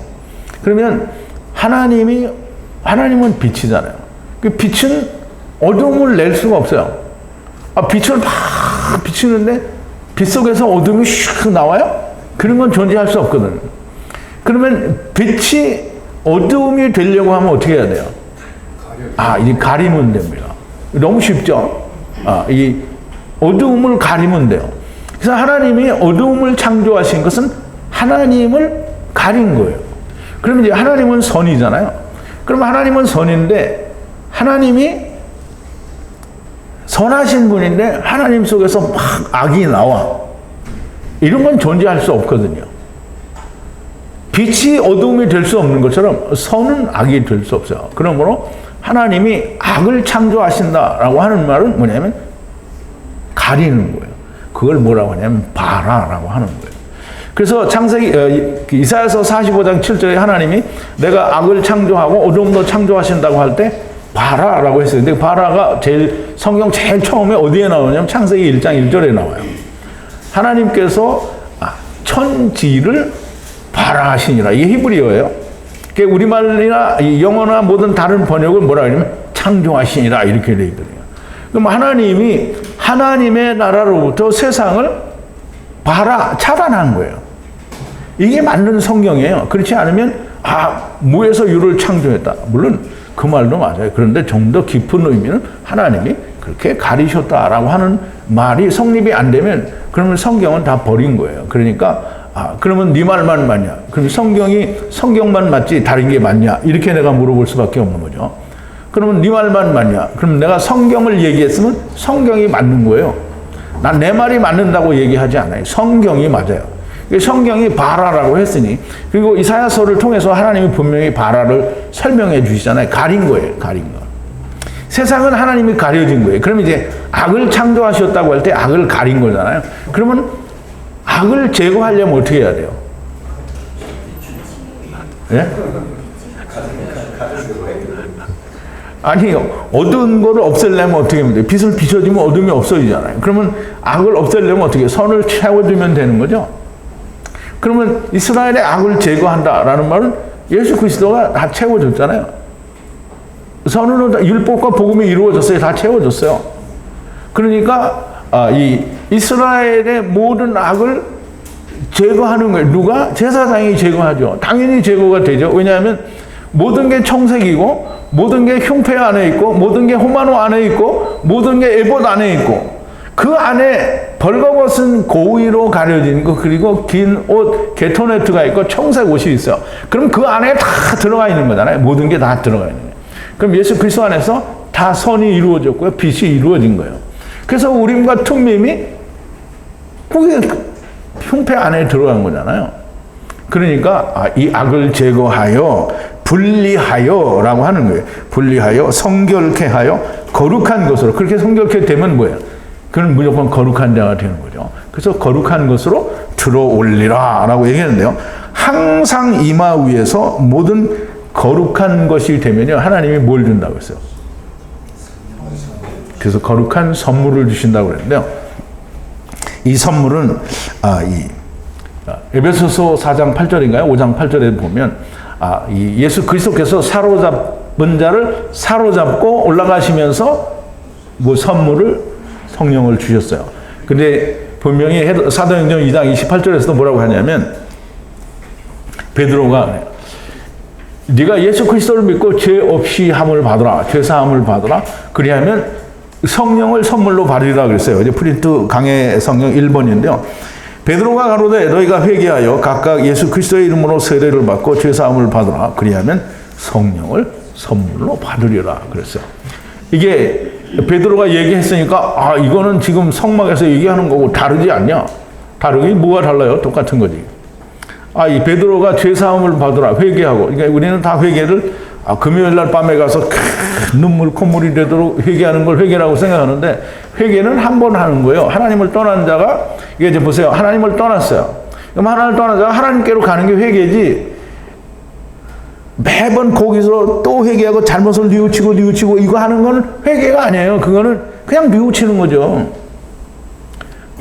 S1: 그러면 하나님은 빛이잖아요. 그 빛은 어두움을 낼 수가 없어요. 빛을 막 비치는데 빛 속에서 어둠이 슉 나와요? 그런 건 존재할 수 없거든요. 그러면 빛이 어두움이 되려고 하면 어떻게 해야 돼요? 이제 가리면 됩니다. 너무 쉽죠? 이 어두움을 가리면 돼요. 그래서 하나님이 어두움을 창조하신 것은 하나님을 가린 거예요. 그러면 이제 하나님은 선이잖아요. 그럼 하나님은 선인데 하나님이 선하신 분인데 하나님 속에서 막 악이 나와. 이런 건 존재할 수 없거든요. 빛이 어두움이 될 수 없는 것처럼 선은 악이 될 수 없어요. 그러므로 하나님이 악을 창조하신다라고 하는 말은 뭐냐면 가리는 거예요. 그걸 뭐라고 하냐면 봐라라고 하는 거예요. 그래서 창세기 이사야서 45장 7절에 하나님이 내가 악을 창조하고 어둠도 창조하신다고 할 때 봐라라고 했어요. 근데 봐라가 성경 제일 처음에 어디에 나오냐면 창세기 1장 1절에 나와요. 하나님께서 천지를 봐라 하시니라. 이게 히브리어예요. 우리말이나 영어나 모든 다른 번역은 뭐라 그러냐면 창조하시니라 이렇게 되어 있거든요. 그럼 하나님이 하나님의 나라로부터 세상을 봐라 차단한 거예요. 이게 맞는 성경이에요. 그렇지 않으면 무에서 유를 창조했다. 물론 그 말도 맞아요. 그런데 좀 더 깊은 의미는 하나님이 그렇게 가리셨다라고 하는 말이 성립이 안 되면 그러면 성경은 다 버린 거예요. 그러니까 그러면 네 말만 맞냐? 그럼 성경만 맞지 다른 게 맞냐? 이렇게 내가 물어볼 수밖에 없는 거죠. 그러면 네 말만 맞냐? 그럼 내가 성경을 얘기했으면 성경이 맞는 거예요. 난 내 말이 맞는다고 얘기하지 않아요. 성경이 맞아요. 성경이 바라라고 했으니, 그리고 이사야서를 통해서 하나님이 분명히 바라를 설명해 주시잖아요. 가린 거예요. 가린 거. 세상은 하나님이 가려진 거예요. 그럼 이제 악을 창조하셨다고 할 때 악을 가린 거잖아요. 그러면 악을 제거하려면 어떻게 해야 돼요? 예? 아니, 어두운 거를 없애려면 어떻게 하면 돼요? 빛을 비춰주면 어둠이 없어지잖아요. 그러면 악을 없애려면 어떻게 해요? 선을 채워주면 되는 거죠. 그러면 이스라엘의 악을 제거한다라는 말은 예수 그리스도가 다 채워줬잖아요. 선은 율법과 복음이 이루어졌어요. 다 채워졌어요. 그러니까 이 이스라엘의 모든 악을 제거하는 거예요. 누가? 제사장이 제거하죠. 당연히 제거가 되죠. 왜냐하면 모든 게 청색이고 모든 게 흉패 안에 있고 모든 게 호마노 안에 있고 모든 게 에봇 안에 있고 그 안에 벌거벗은 고위로 가려진 거 그리고 긴 옷 게토네트가 있고 청색 옷이 있어요. 그럼 그 안에 다 들어가 있는 거잖아요. 모든 게 다 들어가 있는 거예요. 그럼 예수 그리스도 안에서 다 선이 이루어졌고요. 빛이 이루어진 거예요. 그래서 우림과 툼밈이 그게 흉패 안에 들어간 거잖아요. 그러니까 이 악을 제거하여 분리하여 라고 하는 거예요. 분리하여 성결케 하여 거룩한 것으로. 그렇게 성결케 되면 뭐예요? 그건 무조건 거룩한 자가 되는 거죠. 그래서 거룩한 것으로 들어올리라 라고 얘기하는데요. 항상 이마 위에서 모든 거룩한 것이 되면요. 하나님이 뭘 준다고 했어요? 그래서 거룩한 선물을 주신다고 그랬는데요. 이 선물은 에베소서 4장 8절인가요? 5장 8절에 보면 이 예수 그리스도께서 사로잡은 자를 사로잡고 올라가시면서 뭐 선물을 성령을 주셨어요. 근데 분명히 사도행전 2장 28절에서도 뭐라고 하냐면 베드로가 네가 예수 그리스도를 믿고 죄 없이 함을 받으라. 죄 사함을 받으라. 그리하면 성령을 선물로 받으리라 그랬어요. 이제 프린트 강해 성경 1번인데요. 베드로가 가로되 너희가 회개하여 각각 예수 그리스도의 이름으로 세례를 받고 죄 사함을 받으라. 그리하면 성령을 선물로 받으리라 그랬어요. 이게 베드로가 얘기했으니까 이거는 지금 성막에서 얘기하는 거고 다르지 않냐? 다르게 뭐가 달라요? 똑같은 거지. 이 베드로가 죄 사함을 받으라 회개하고, 그러니까 우리는 다 회개를 금요일 날 밤에 가서 눈물 콧물이 되도록 회개하는 걸 회개라고 생각하는데 회개는 한 번 하는 거예요. 하나님을 떠난 자가 이게 이제 보세요. 하나님을 떠났어요. 그럼 하나님을 떠난 자가 하나님께로 가는 게 회개지. 매번 거기서 또 회개하고 잘못을 뉘우치고 이거 하는 건 회개가 아니에요. 그거는 그냥 뉘우치는 거죠.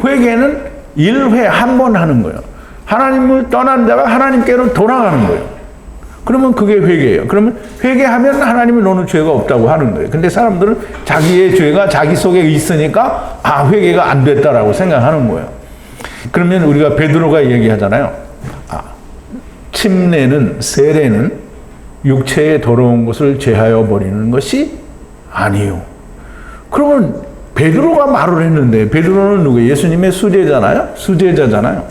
S1: 회개는 1회 한 번 하는 거예요. 하나님을 떠난 자가 하나님께로 돌아가는 거예요. 그러면 그게 회개예요. 그러면 회개하면 하나님이 너는 죄가 없다고 하는 거예요. 근데 사람들은 자기의 죄가 자기 속에 있으니까 회개가 안 됐다라고 생각하는 거예요. 그러면 우리가 베드로가 얘기하잖아요. 침례는 세례는 육체에 더러운 것을 제하여 버리는 것이 아니요. 그러면 베드로가 말을 했는데 베드로는 누구예요? 예수님의 수제자잖아요.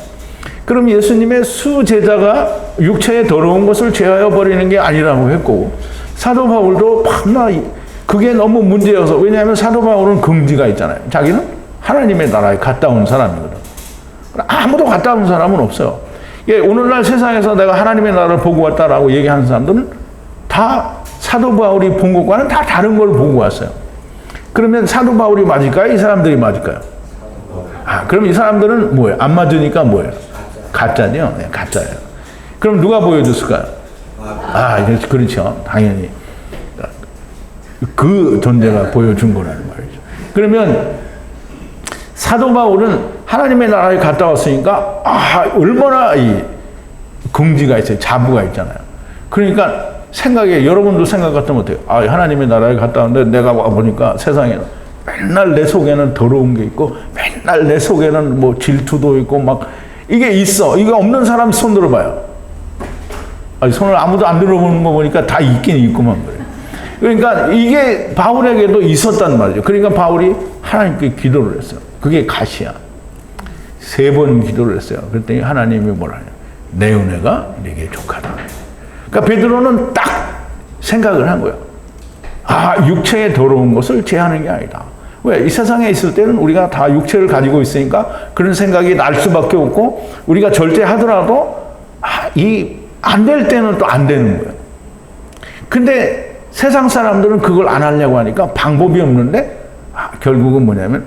S1: 그럼 예수님의 수제자가 육체에 더러운 것을 제하여 버리는 게 아니라고 했고 사도 바울도 그게 너무 문제여서 왜냐하면 사도 바울은 긍지가 있잖아요. 자기는 하나님의 나라에 갔다 온 사람이거든. 아무도 갔다 온 사람은 없어요. 오늘날 세상에서 내가 하나님의 나라를 보고 왔다라고 얘기하는 사람들은 다 사도 바울이 본 것과는 다 다른 걸 보고 왔어요. 그러면 사도 바울이 맞을까요? 이 사람들이 맞을까요? 그럼 이 사람들은 뭐예요? 안 맞으니까 뭐예요? 가짜죠? 네, 가짜예요. 그럼 누가 보여줬을까요? 그렇죠. 당연히. 그 존재가 보여준 거라는 말이죠. 그러면 사도 바울은 하나님의 나라에 갔다 왔으니까, 얼마나 이 긍지가 있어요. 자부가 있잖아요. 그러니까 여러분도 생각 같으면 어때요? 하나님의 나라에 갔다 왔는데 내가 와보니까 세상에는 맨날 내 속에는 더러운 게 있고, 맨날 내 속에는 뭐 질투도 있고, 막, 이게 있어. 이거 없는 사람 손 들어봐요. 손을 아무도 안 들어보는 거 보니까 다 있긴 있구만, 그래. 그러니까 이게 바울에게도 있었단 말이죠. 그러니까 바울이 하나님께 기도를 했어요. 그게 가시야. 3번 기도를 했어요. 그랬더니 하나님이 뭐라 해요? 내 은혜가 네게 족하다. 그러니까 베드로는 딱 생각을 한 거예요. 육체의 더러운 것을 제하는 게 아니다. 왜? 이 세상에 있을 때는 우리가 다 육체를 가지고 있으니까 그런 생각이 날 수밖에 없고, 우리가 절제하더라도 안 될 때는 또 안 되는 거예요. 근데 세상 사람들은 그걸 안 하려고 하니까 방법이 없는데, 결국은 뭐냐면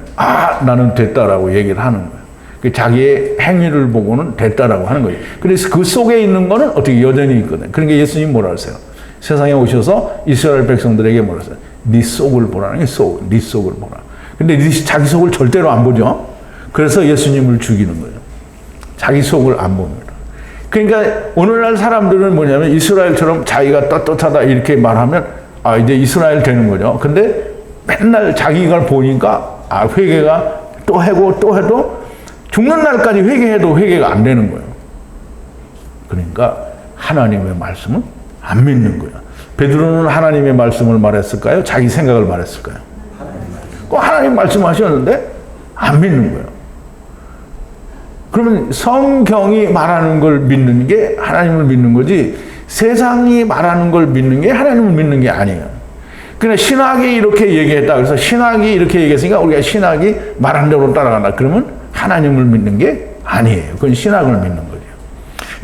S1: 나는 됐다라고 얘기를 하는 거예요. 자기의 행위를 보고는 됐다라고 하는 거예요. 그래서 그 속에 있는 거는 어떻게 여전히 있거든. 그러니까 예수님이 뭐라 하세요? 세상에 오셔서 이스라엘 백성들에게 뭐라 하세요? 네 속을 보라는 게 네 속을 보라. 근데 자기 속을 절대로 안 보죠. 그래서 예수님을 죽이는 거예요. 자기 속을 안 봅니다. 그러니까 오늘날 사람들은 뭐냐면 이스라엘처럼 자기가 떳떳하다 이렇게 말하면 이제 이스라엘 되는 거죠. 근데 맨날 자기가 보니까 회개가 또 하고 또 해도 죽는 날까지 회개해도 회개가 안 되는 거예요. 그러니까 하나님의 말씀은 안 믿는 거예요. 베드로는 하나님의 말씀을 말했을까요? 자기 생각을 말했을까요? 하나님 말씀하셨는데 안 믿는 거예요. 그러면 성경이 말하는 걸 믿는 게 하나님을 믿는 거지, 세상이 말하는 걸 믿는 게 하나님을 믿는 게 아니에요. 그러니까 신학이 이렇게 얘기했다. 그래서 신학이 이렇게 얘기했으니까 우리가 신학이 말하는 대로 따라간다. 그러면 하나님을 믿는 게 아니에요. 그건 신학을 믿는 거죠.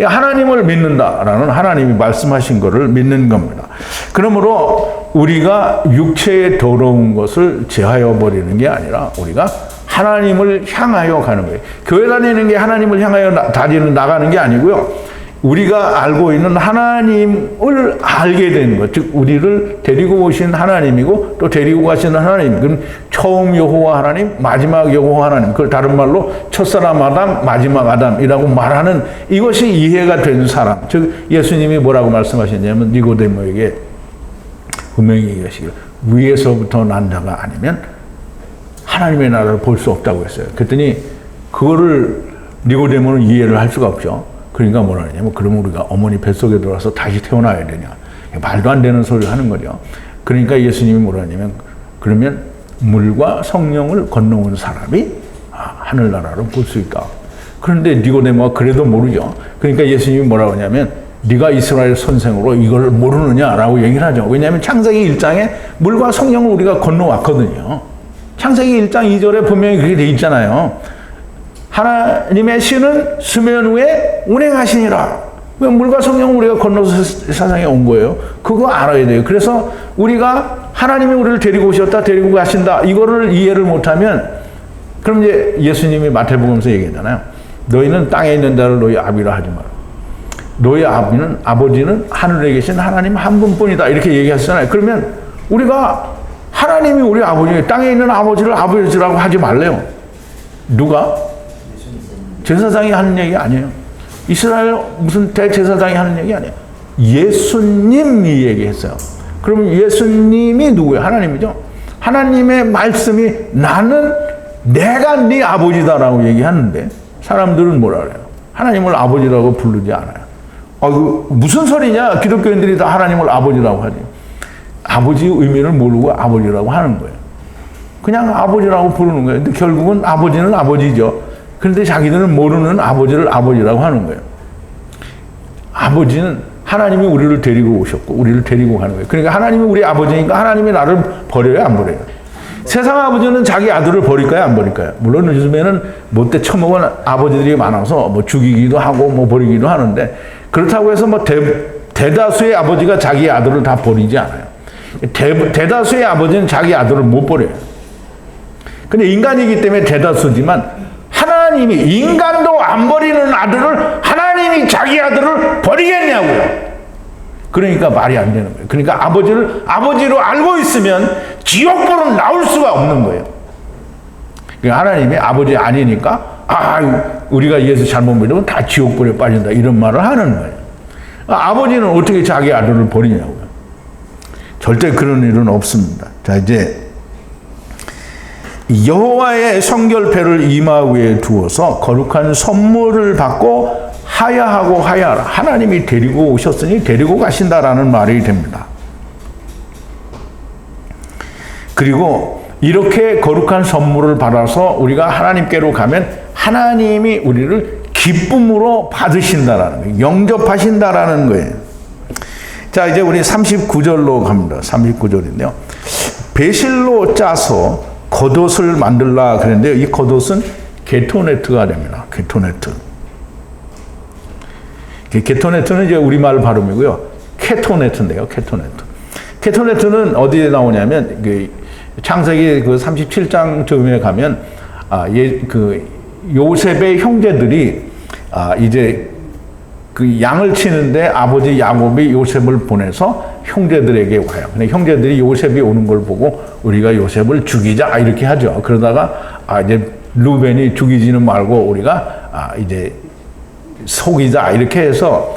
S1: 하나님을 믿는다라는 하나님이 말씀하신 것을 믿는 겁니다. 그러므로 우리가 육체의 더러운 것을 제하여 버리는 게 아니라 우리가 하나님을 향하여 가는 거예요. 교회 다니는 게 하나님을 향하여 나가는 게 아니고요. 우리가 알고 있는 하나님을 알게 되는 것, 즉 우리를 데리고 오신 하나님이고 또 데리고 가시는 하나님, 그럼 처음 여호와 하나님, 마지막 여호와 하나님, 그걸 다른 말로 첫사람 아담, 마지막 아담이라고 말하는, 이것이 이해가 된 사람, 즉 예수님이 뭐라고 말씀하셨냐면 니고데모에게 분명히 얘기하시기를 위에서부터 난 자가 아니면 하나님의 나라를 볼 수 없다고 했어요. 그랬더니 그거를 니고데모는 이해를 할 수가 없죠. 그러니까 뭐라 하냐면, 그러면 우리가 어머니 뱃속에 들어와서 다시 태어나야 되냐. 말도 안 되는 소리를 하는 거죠. 그러니까 예수님이 뭐라 하냐면, 그러면 물과 성령을 건너온 사람이 하늘나라를 볼 수 있다. 그런데 니고데모가 그래도 모르죠. 그러니까 예수님이 뭐라고 하냐면, 네가 이스라엘 선생으로 이걸 모르느냐라고 얘기를 하죠. 왜냐하면 창세기 1장에 물과 성령을 우리가 건너왔거든요. 창세기 1장 2절에 분명히 그렇게 돼 있잖아요. 하나님의 신은 수면 위에 운행하시니라. 물과 성령을 우리가 건너서 세상에 온 거예요. 그거 알아야 돼요. 그래서 우리가 하나님이 우리를 데리고 오셨다, 데리고 가신다, 이거를 이해를 못하면, 그럼 이제 예수님이 마태복음에서 얘기했잖아요. 너희는 땅에 있는 자를 너희 아비라 하지 마라. 너희 아버지는 하늘에 계신 하나님 한 분뿐이다. 이렇게 얘기하셨잖아요. 그러면 우리가 하나님이 우리 아버지, 땅에 있는 아버지를 아버지라고 하지 말래요. 누가? 제사장이 하는 얘기 아니에요. 이스라엘 무슨 대제사장이 하는 얘기 아니에요. 예수님이 얘기했어요. 그러면 예수님이 누구예요? 하나님이죠. 하나님의 말씀이 내가 네 아버지다라고 얘기하는데 사람들은 뭐라 그래요? 하나님을 아버지라고 부르지 않아요. 무슨 소리냐? 기독교인들이 다 하나님을 아버지라고 하지. 아버지의 의미를 모르고 아버지라고 하는 거예요. 그냥 아버지라고 부르는 거예요. 근데 결국은 아버지는 아버지죠. 그런데 자기들은 모르는 아버지를 아버지라고 하는 거예요. 아버지는 하나님이 우리를 데리고 오셨고 우리를 데리고 가는 거예요. 그러니까 하나님이 우리 아버지니까 하나님이 나를 버려요, 안 버려요? 세상 아버지는 자기 아들을 버릴까요, 안 버릴까요? 물론 요즘에는 못돼 처먹은 아버지들이 많아서 뭐 죽이기도 하고 뭐 버리기도 하는데, 그렇다고 해서 뭐 대다수의 아버지가 자기 아들을 다 버리지 않아요. 대다수의 아버지는 자기 아들을 못 버려요. 근데 인간이기 때문에 대다수지만 하나님이 인간도 안 버리는 아들을 하나님이 자기 아들을 버리겠냐고요. 그러니까 말이 안 되는 거예요. 그러니까 아버지를 아버지로 알고 있으면 지옥불은 나올 수가 없는 거예요. 그러니까 하나님이 아버지 아니니까 우리가 예수 잘못 믿으면 다 지옥불에 빠진다 이런 말을 하는 거예요. 아버지는 어떻게 자기 아들을 버리냐고요. 절대 그런 일은 없습니다. 자, 이제 여호와의 성결패를 이마 위에 두어서 거룩한 선물을 받고 하야하고 하야하라. 하나님이 데리고 오셨으니 데리고 가신다라는 말이 됩니다. 그리고 이렇게 거룩한 선물을 받아서 우리가 하나님께로 가면 하나님이 우리를 기쁨으로 받으신다라는 거예요. 영접하신다라는 거예요. 자, 이제 우리 39절로 갑니다. 39절인데요. 배실로 짜서 겉옷을 만들라 그랬는데요. 이 겉옷은 게토네트가 됩니다. 게토네트. 게토네트는 이제 우리말 발음이고요. 케토네트인데요. 케토네트. 케토네트는 어디에 나오냐면 창세기 37장 쯤에 가면 요셉의 형제들이 이제 그 양을 치는데 아버지 야곱이 요셉을 보내서 형제들에게 와요. 근데 형제들이 요셉이 오는 걸 보고 우리가 요셉을 죽이자 이렇게 하죠. 그러다가 이제 루벤이 죽이지는 말고 우리가 이제 속이자 이렇게 해서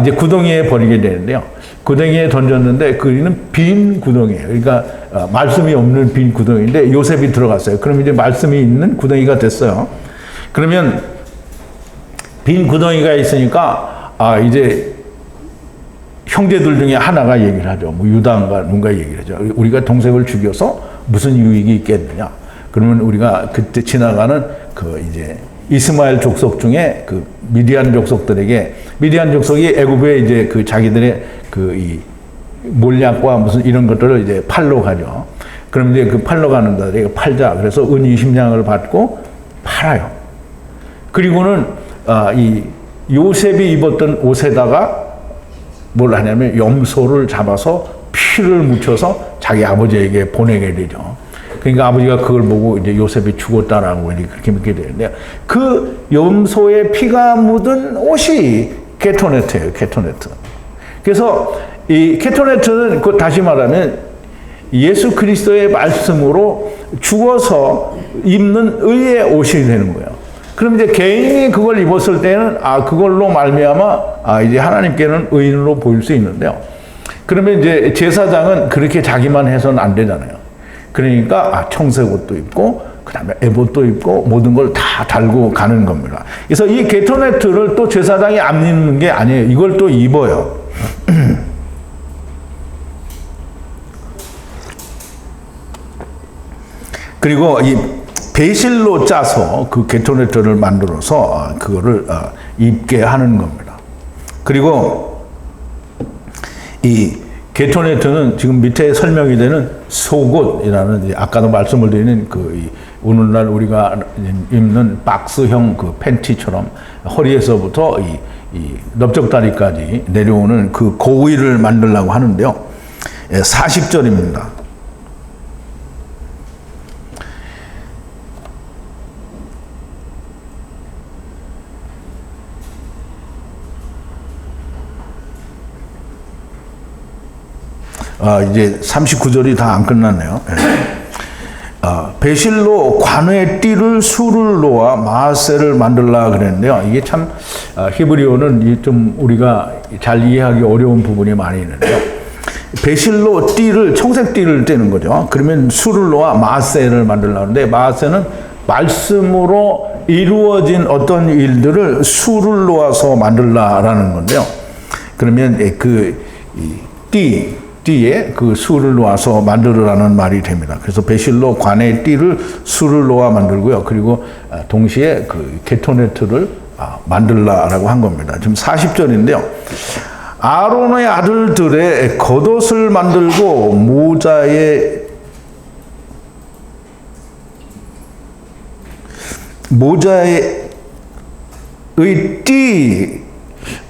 S1: 이제 구덩이에 버리게 되는데요. 구덩이에 던졌는데 그는 빈 구덩이에요. 그러니까 말씀이 없는 빈 구덩이인데 요셉이 들어갔어요. 그럼 이제 말씀이 있는 구덩이가 됐어요. 그러면 빈 구덩이가 있으니까 이제 형제들 중에 하나가 얘기를 하죠. 뭐 유다인가 누군가 얘기를 하죠. 우리가 동생을 죽여서 무슨 유익이 있겠느냐. 그러면 우리가 그때 지나가는 이제 이스마엘 족속 중에 미디안 족속들에게 미디안 족속이 애굽에 이제 자기들의 이 몰약과 무슨 이런 것들을 이제 팔러 가죠. 그럼 이제 팔러 가는 자들에게 팔자. 그래서 은 20냥을 받고 팔아요. 그리고는 이 요셉이 입었던 옷에다가 뭘 하냐면 염소를 잡아서 피를 묻혀서 자기 아버지에게 보내게 되죠. 그러니까 아버지가 그걸 보고 이제 요셉이 죽었다라고 그렇게 믿게 되는데 그 염소의 피가 묻은 옷이 케토네트예요. 케토네트. 그래서 이 케토네트는 다시 말하면 예수 그리스도의 말씀으로 죽어서 입는 의의 옷이 되는 거예요. 그럼 이제 개인이 그걸 입었을 때는 그걸로 말미암아 이제 하나님께는 의인으로 보일 수 있는데요. 그러면 이제 제사장은 그렇게 자기만 해서는 안 되잖아요. 그러니까 청색 옷도 입고 그다음에 에봇도 입고 모든 걸 다 달고 가는 겁니다. 그래서 이 게토네트를 또 제사장이 안 입는 게 아니에요. 이걸 또 입어요. 그리고 이 배실로 짜서 그 게토네트를 만들어서 그거를 입게 하는 겁니다. 그리고 이 게토네트는 지금 밑에 설명이 되는 속옷이라는 아까도 말씀을 드리는 오늘날 우리가 입는 박스형 팬티처럼 허리에서부터 이 넓적다리까지 내려오는 그 고위를 만들려고 하는데요. 40절입니다. 이제 39절이 다 안 끝났네요. 배실로 관의 띠를 수를 놓아 마하세를 만들라 그랬는데요. 이게 참 히브리어는 좀 우리가 잘 이해하기 어려운 부분이 많이 있는데요. 배실로 띠를 청색 띠를 떼는 거죠. 그러면 수를 놓아 마하세를 만들라 하는데 마하세는 말씀으로 이루어진 어떤 일들을 수를 놓아서 만들라라는 건데요. 그러면 띠에 그 수를 놓아서 만들으라는 말이 됩니다. 그래서 배실로 관의 띠를 수를 놓아 만들고요. 그리고 동시에 게토네트를 만들라라고 한 겁니다. 지금 40절인데요. 아론의 아들들의 겉옷을 만들고 모자의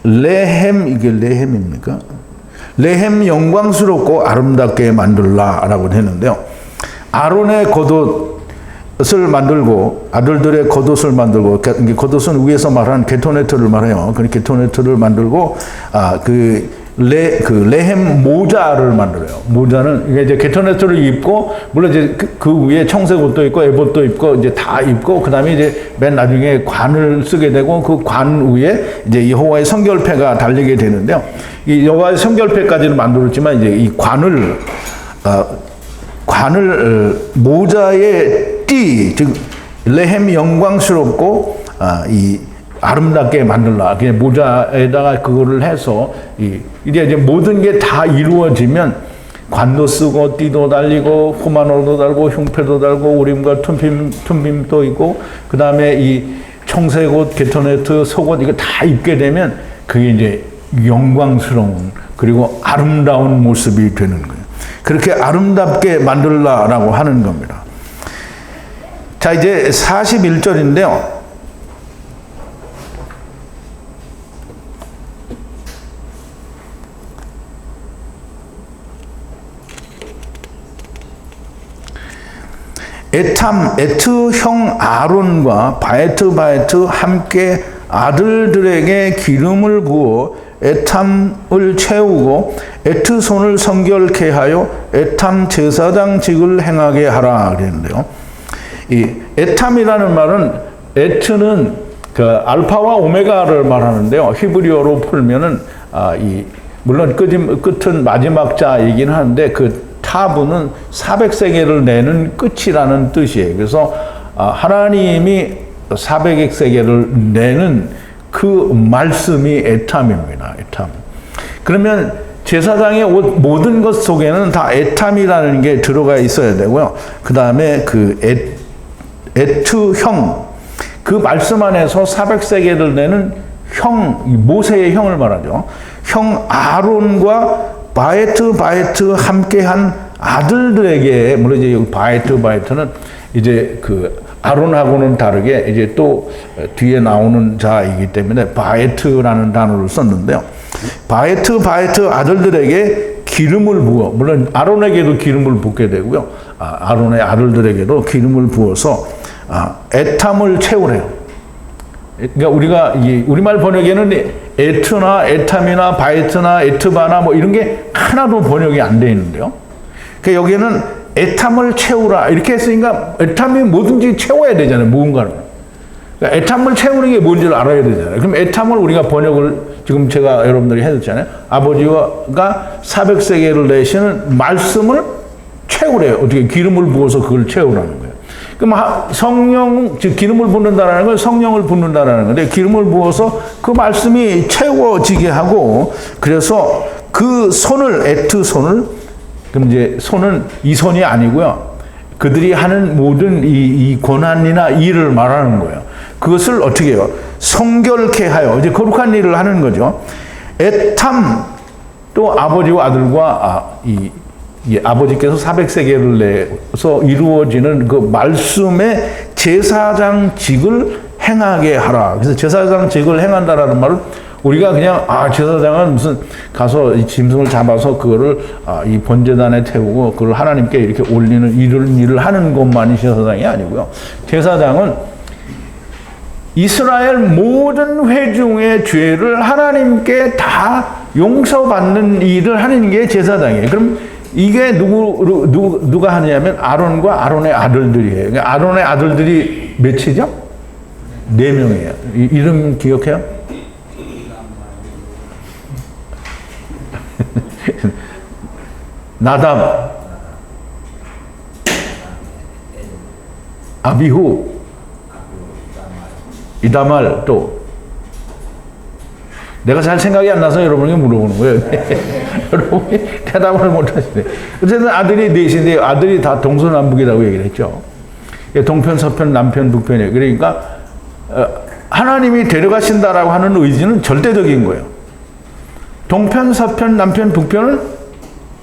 S1: 레헴, 이게 레헴입니까? 레헴 영광스럽고 아름답게 만들라라고 했는데요. 아론의 겉옷을 만들고 아들들의 겉옷을 만들고, 겉옷은 위에서 말하는 게토네트를 말해요. 그 게토네트를 만들고 레헴 모자를 만들어요. 모자는 이게 이제 게토네트를 입고, 물론 이제 그 위에 청색 옷도 입고 에봇도 입고 이제 다 입고, 그다음에 이제 맨 나중에 관을 쓰게 되고, 그 관 위에 이제 여호와의 성결패가 달리게 되는데요. 이 여호와의 성결패까지는 만들었지만 이제 이 관을 모자의 띠, 즉 레헴 영광스럽고 이 아름답게 만들라. 그냥 모자에다가 그거를 해서 이제 모든 게 다 이루어지면 관도 쓰고 띠도 달리고 호마노도 달고 흉패도 달고 우림과 툼빔도 있고, 그 다음에 이 청색옷, 게토네트, 속옷 이거 다 입게 되면 그게 이제 영광스러운 그리고 아름다운 모습이 되는 거예요. 그렇게 아름답게 만들라라고 하는 겁니다. 자, 이제 41절인데요. 에트 형 아론과 바에트 함께 아들들에게 기름을 부어 에탐을 채우고 에트 손을 성결케 하여 에탐 제사장직을 행하게 하라 그랬는데요. 이 에탐이라는 말은, 에트는 그 알파와 오메가를 말하는데요. 히브리어로 풀면은 물론 끝은 마지막 자이긴 하는데 그 타브는 400세겔을 내는 끝이라는 뜻이에요. 그래서 하나님이 400세겔을 내는 그 말씀이 에탐입니다. 에탐. 그러면 제사장의 모든 것 속에는 다 에탐이라는 게 들어가 있어야 되고요. 그 다음에 그 에트형, 그 말씀 안에서 400세겔을 내는 형, 모세의 형을 말하죠. 형 아론과 바에트 함께한 아들들에게, 물론 이제 바에트는 이제 그 아론하고는 다르게 이제 또 뒤에 나오는 자이기 때문에 바에트라는 단어를 썼는데요. 바에트 아들들에게 기름을 부어, 물론 아론에게도 기름을 붓게 되고요. 아론의 아들들에게도 기름을 부어서 에탐을 채우래요. 그러니까 우리가 우리말 번역에는 에트나 에탐이나 바에트나 에트바나 뭐 이런 게 하나도 번역이 안 돼 있는데요. 그러니까 여기에는 에탐을 채우라 이렇게 했으니까 에탐이 뭐든지 채워야 되잖아요. 무언가를. 그러니까 에탐을 채우는 게 뭔지를 알아야 되잖아요. 그럼 에탐을 우리가 번역을 지금 제가 여러분들이 해줬잖아요. 아버지가 400세겔을 내시는 말씀을 채우래요. 어떻게 기름을 부어서 그걸 채우라는 거예요. 그럼 성령, 즉 기름을 붓는다라는 건 성령을 붓는다라는 건데, 기름을 부어서 그 말씀이 채워지게 하고, 그래서 그 손을, 에트 손을, 그럼 이제 손은 이 손이 아니고요. 그들이 하는 모든 이 고난이나 일을 말하는 거예요. 그것을 어떻게 해요? 성결케 하여, 이제 거룩한 일을 하는 거죠. 에탐, 또 아버지와 아들과 아버지께서 400세겔을 내서 이루어지는 그 말씀의 제사장직을 행하게 하라. 그래서 제사장직을 행한다라는 말은 우리가 그냥 제사장은 무슨 가서 이 짐승을 잡아서 그거를 이 번제단에 태우고 그걸 하나님께 이렇게 올리는 이런 일을 하는 것만이 제사장이 아니고요. 제사장은 이스라엘 모든 회중의 죄를 하나님께 다 용서받는 일을 하는 게 제사장이에요. 그럼 이게 누가 하냐면 아론과 아론의 아들들이에요. 그러니까 아론의 아들들이 몇이죠? 4명이에요. 이름 기억해요? 나답, 아비후, 이다말, 또 내가 잘 생각이 안 나서 여러분에게 물어보는 거예요. 여러분이 대답을 못 하시네. 어쨌든 아들이 넷인데 아들이 다 동서남북이라고 얘기를 했죠. 동편, 서편, 남편, 북편이에요. 그러니까 하나님이 데려가신다라고 하는 의지는 절대적인 거예요. 동편, 서편, 남편, 북편은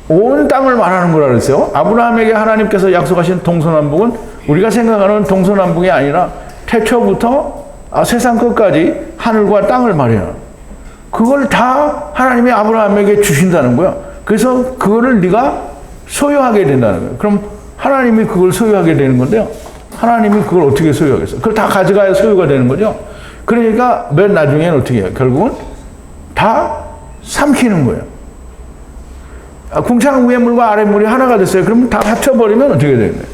S1: 온 땅을 말하는 거라 그랬어요. 아브라함에게 하나님께서 약속하신 동서남북은 우리가 생각하는 동서남북이 아니라 태초부터 세상 끝까지 하늘과 땅을 말해요. 그걸 다 하나님이 아브라함에게 주신다는 거야. 그래서 그거를 네가 소유하게 된다는 거예요. 그럼 하나님이 그걸 소유하게 되는 건데요. 하나님이 그걸 어떻게 소유하겠어요? 그걸 다 가져가야 소유가 되는 거죠. 그러니까 맨 나중에는 어떻게 해요? 결국은 다 삼키는 거예요. 궁창 위의 물과 아래 물이 하나가 됐어요. 그러면 다 합쳐버리면 어떻게 되는 거예요?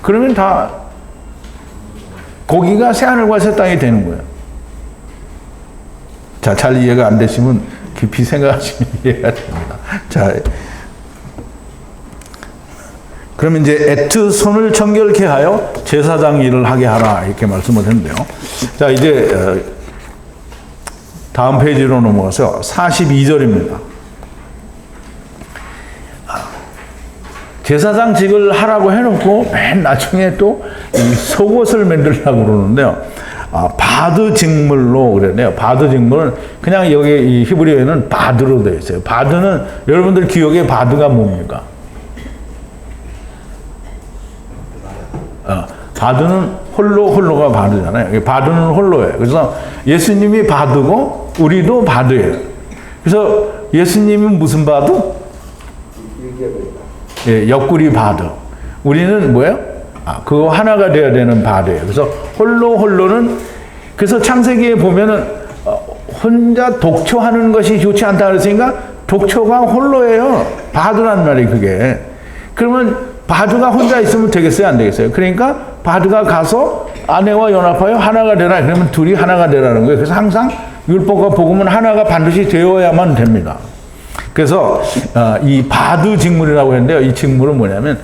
S1: 그러면 다 고기가 새하늘과 새 땅이 되는 거예요. 자, 잘 이해가 안 되시면 깊이 생각하시면 이해가 됩니다. 자, 그러면 이제 에트 손을 정결케 하여 제사장 일을 하게 하라 이렇게 말씀을 했는데요. 자, 이제 다음 페이지로 넘어가서 42절입니다. 제사장직을 하라고 해놓고 맨 나중에 또 이 속옷을 만들려고 그러는데요. 바드 직물로 그러네요. 바드 직물은 그냥 여기 이 히브리어에는 바드로 되어 있어요. 바드는 여러분들 기억에 바드가 뭡니까? 바드는 홀로가 바드잖아요. 바드는 홀로예요. 그래서 예수님이 바드고 우리도 바드예요. 그래서 예수님은 무슨 바드? 예, 옆구리 바드. 우리는 뭐예요? 그거 하나가 되어야 되는 바드예요. 그래서 홀로는 그래서 창세기에 보면은 혼자 독초하는 것이 좋지 않다 그랬으니까 독초가 홀로예요. 바드란 말이 그게. 그러면 바드가 혼자 있으면 되겠어요? 안 되겠어요? 그러니까 바드가 가서 아내와 연합하여 하나가 되라. 그러면 둘이 하나가 되라는 거예요. 그래서 항상 율법과 복음은 하나가 반드시 되어야만 됩니다. 그래서 이 바드 직물이라고 했는데요. 이 직물은 뭐냐면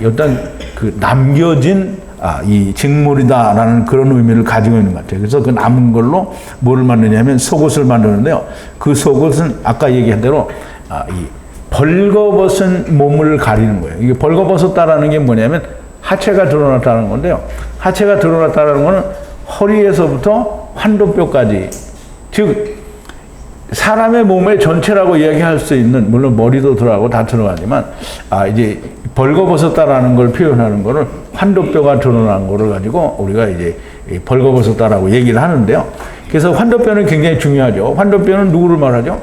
S1: 어떤 그 남겨진 이 직물이다라는 그런 의미를 가지고 있는 것 같아요. 그래서 그 남은 걸로 뭐를 만드냐면 속옷을 만드는데요. 그 속옷은 아까 얘기한 대로 이 벌거벗은 몸을 가리는 거예요. 이게 벌거벗었다라는 게 뭐냐면 하체가 드러났다는 건데요. 하체가 드러났다는 거는 허리에서부터 환도뼈까지, 즉 사람의 몸의 전체라고 이야기할 수 있는, 물론 머리도 들어가고 다 들어가지만 이제 벌거벗었다라는 걸 표현하는 거를 환도뼈가 드러난 거를 가지고 우리가 이제 벌거벗었다라고 얘기를 하는데요. 그래서 환도뼈는 굉장히 중요하죠. 환도뼈는 누구를 말하죠?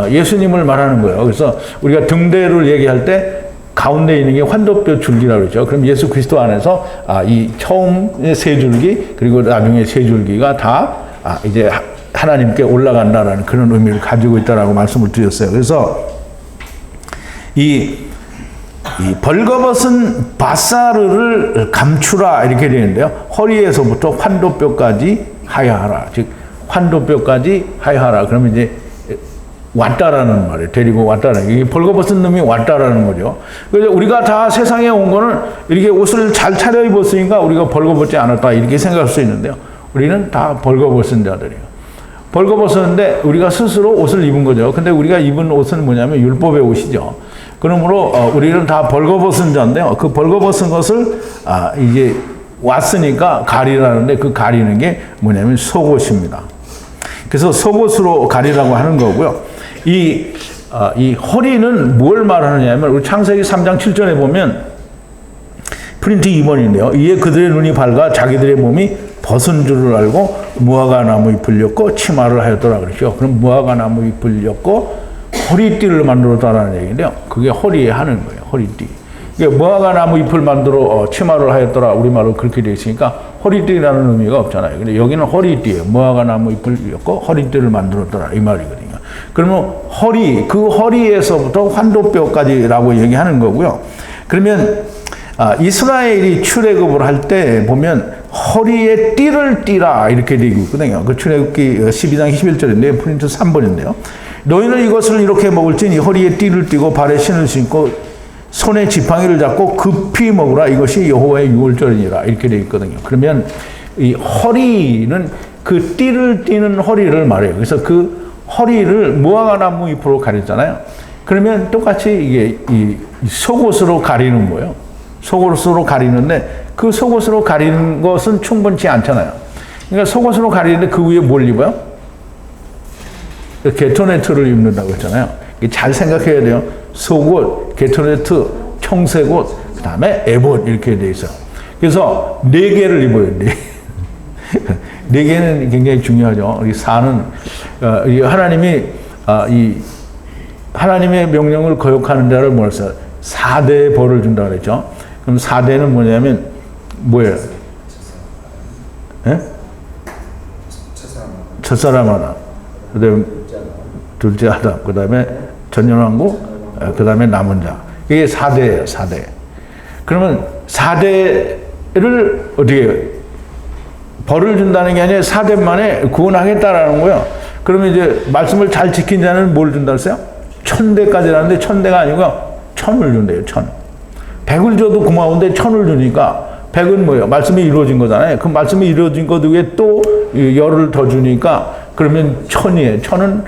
S1: 예수님을 말하는 거예요. 그래서 우리가 등대를 얘기할 때 가운데 있는 게 환도뼈 줄기라고 그러죠. 그럼 예수 그리스도 안에서 이 처음 세 줄기 그리고 나중에 세 줄기가 다 이제 하나님께 올라간다라는 그런 의미를 가지고 있다라고 말씀을 드렸어요. 그래서 이 벌거벗은 바사르를 감추라 이렇게 되는데요. 허리에서부터 환도뼈까지 하야하라. 즉 환도뼈까지 하야하라. 그러면 이제 왔다라는 말이에요. 데리고 왔다라는 게 벌거벗은 놈이 왔다라는 거죠. 그래서 우리가 다 세상에 온 거는 이렇게 옷을 잘 차려입었으니까 우리가 벌거벗지 않았다 이렇게 생각할 수 있는데요. 우리는 다 벌거벗은 자들이에요. 벌거벗었는데 우리가 스스로 옷을 입은 거죠. 근데 우리가 입은 옷은 뭐냐면 율법의 옷이죠. 그러므로 우리는 다 벌거벗은 자인데요. 그 벌거벗은 것을 이제 왔으니까 가리라는데 그 가리는 게 뭐냐면 속옷입니다. 그래서 속옷으로 가리라고 하는 거고요. 이 허리는 뭘 말하느냐면 우리 창세기 3장 7절에 보면 프린트 2번인데요. 이에 그들의 눈이 밝아 자기들의 몸이 벗은 줄을 알고 무화과 나무 잎을 엮고 치마를 하였더라 그러죠. 그럼 무화과 나무 잎을 엮고 허리띠를 만들었다라는 얘기인데요. 그게 허리에 하는 거예요. 허리띠. 이게 무화과 나무 잎을 만들어 치마를 하였더라. 우리말로 그렇게 되어 있으니까 허리띠라는 의미가 없잖아요. 근데 여기는 허리띠예요. 무화과 나무 잎을 엮고 허리띠를 만들었더라 이 말이거든요. 그러면 허리, 그 허리에서부터 환도뼈까지라고 얘기하는 거고요. 그러면 이스라엘이 출애굽을 할 때 보면 허리에 띠를 띠라 이렇게 되어 있거든요. 그 출애굽기 12장 11절인데 프린트 3번인데요. 너희는 이것을 이렇게 먹을지니 허리에 띠를 띠고 발에 신을 신고 손에 지팡이를 잡고 급히 먹으라. 이것이 여호와의 유월절이니라 이렇게 되어 있거든요. 그러면 이 허리는 그 띠를 띠는 허리를 말해요. 그래서 그 허리를 무화과 나무 잎으로 가렸잖아요. 그러면 똑같이 이게 이 속옷으로 가리는 거예요. 속옷으로 가리는데 그 속옷으로 가리는 것은 충분치 않잖아요. 그러니까 속옷으로 가리는데 그 위에 뭘 입어요? 게토네트를 입는다고 했잖아요. 잘 생각해야 돼요. 속옷, 게토네트, 청색옷, 그 다음에 에봇 이렇게 돼 있어요. 그래서 4개를 입어요. 네 개는 굉장히 중요하죠. 이 사는 이 하나님이 이 하나님의 명령을 거역하는 자를 뭐라 했어요? 4대의 벌을 준다 그랬죠. 그럼 4대는 뭐냐면 뭐예요? 예? 첫사람 하나, 그다음에 둘째 아담, 그다음에 전년왕국, 그다음에 남은 자. 이게 4대예요, 4대. 그러면 4대를 어떻게 벌을 준다는 게 아니라 4대 만에 구원하겠다라는 거예요. 그러면 이제 말씀을 잘 지킨 자는 뭘 준다 했어요? 1000대까지라는데 1000대가 아니고 1000을 준대요, 1000. 100을 줘도 고마운데 1000을 주니까 100은 뭐예요? 말씀이 이루어진 거잖아요. 그 말씀이 이루어진 것 위에 또 열을 더 주니까 그러면 1000이에요. 1000은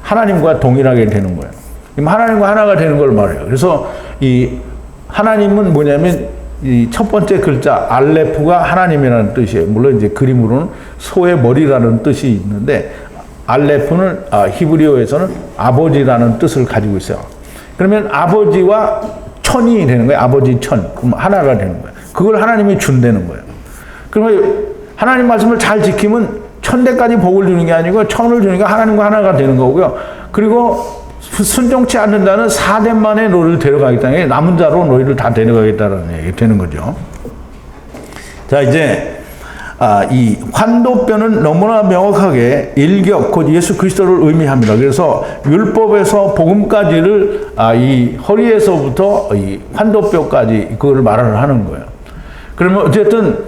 S1: 하나님과 동일하게 되는 거예요. 하나님과 하나가 되는 걸 말해요. 그래서 이 하나님은 뭐냐면 이 첫 번째 글자 알레프가 하나님이라는 뜻이에요. 물론 이제 그림으로는 소의 머리라는 뜻이 있는데 알레프는 히브리어에서는 아버지라는 뜻을 가지고 있어요. 그러면 아버지와 천이 되는 거예요. 아버지 천. 그럼 하나가 되는 거예요. 그걸 하나님이 준다는 거예요. 그러면 하나님 말씀을 잘 지키면 1000대까지 복을 주는 게 아니고 1000을 주니까 하나님과 하나가 되는 거고요. 그리고 순종치 않는 자는 4대 만에 너희를 데려가겠다는 게 남은 자로 너희를 다 데려가겠다는 얘기 되는 거죠. 자, 이제 이 환도뼈는 너무나 명확하게 일격 곧 예수 그리스도를 의미합니다. 그래서 율법에서 복음까지를 이 허리에서부터 이 환도뼈까지 그거를 말을 하는 거예요. 그러면 어쨌든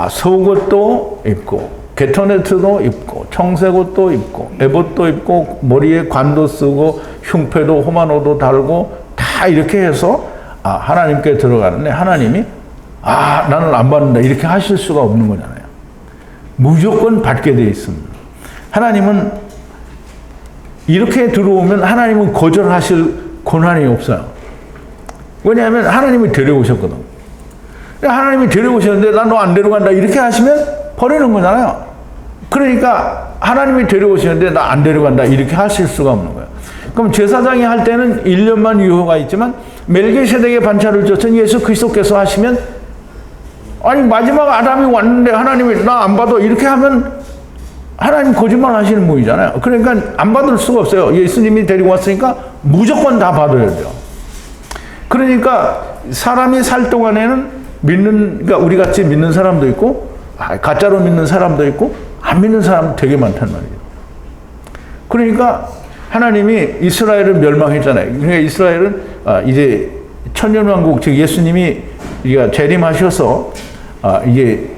S1: 속옷도 입고 게터네트도 입고 청색옷도 입고 에봇도 입고 머리에 관도 쓰고 흉패도 호마노도 달고 다 이렇게 해서 하나님께 들어가는데 하나님이 나는 안 받는다 이렇게 하실 수가 없는 거잖아요. 무조건 받게 되어 있습니다. 하나님은 이렇게 들어오면 하나님은 거절하실 권한이 없어요. 왜냐하면 하나님이 데려오셨거든. 하나님이 데려오셨는데 나 너 안 데려간다 이렇게 하시면 버리는 거잖아요. 그러니까 하나님이 데려오시는데 나 안 데려간다 이렇게 하실 수가 없는 거예요. 그럼 제사장이 할 때는 1년만 유효가 있지만 멜기세덱의 반차를 줬던 예수 그리스도께서 하시면 아니 마지막 아담이 왔는데 하나님이 나 안 받아 이렇게 하면 하나님 거짓말 하시는 분이잖아요. 그러니까 안 받을 수가 없어요. 예수님이 데리고 왔으니까 무조건 다 받아야 돼요. 그러니까 사람이 살 동안에는 그러니까 우리 같이 믿는 사람도 있고 가짜로 믿는 사람도 있고 안 믿는 사람 되게 많단 말이에요. 그러니까 하나님이 이스라엘을 멸망했잖아요. 그러니까 이스라엘은 이제 천년왕국 즉 예수님이 재림하셔서 이게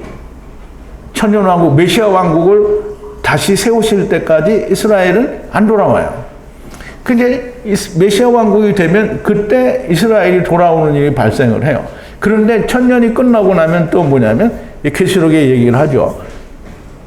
S1: 천년왕국 메시아 왕국을 다시 세우실 때까지 이스라엘은 안 돌아와요. 근데 메시아 왕국이 되면 그때 이스라엘이 돌아오는 일이 발생을 해요. 그런데 천년이 끝나고 나면 또 뭐냐면 계시록에 얘기를 하죠.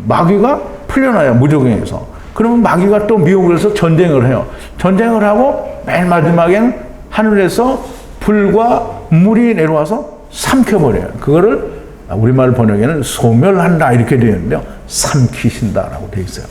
S1: 마귀가 풀려나요. 무적행에서. 그러면 마귀가 또 미혹을 해서 전쟁을 해요. 전쟁을 하고 맨 마지막에는 하늘에서 불과 물이 내려와서 삼켜버려요. 그거를 우리말 번역에는 소멸한다 이렇게 되어 있는데요. 삼키신다라고 되어 있어요.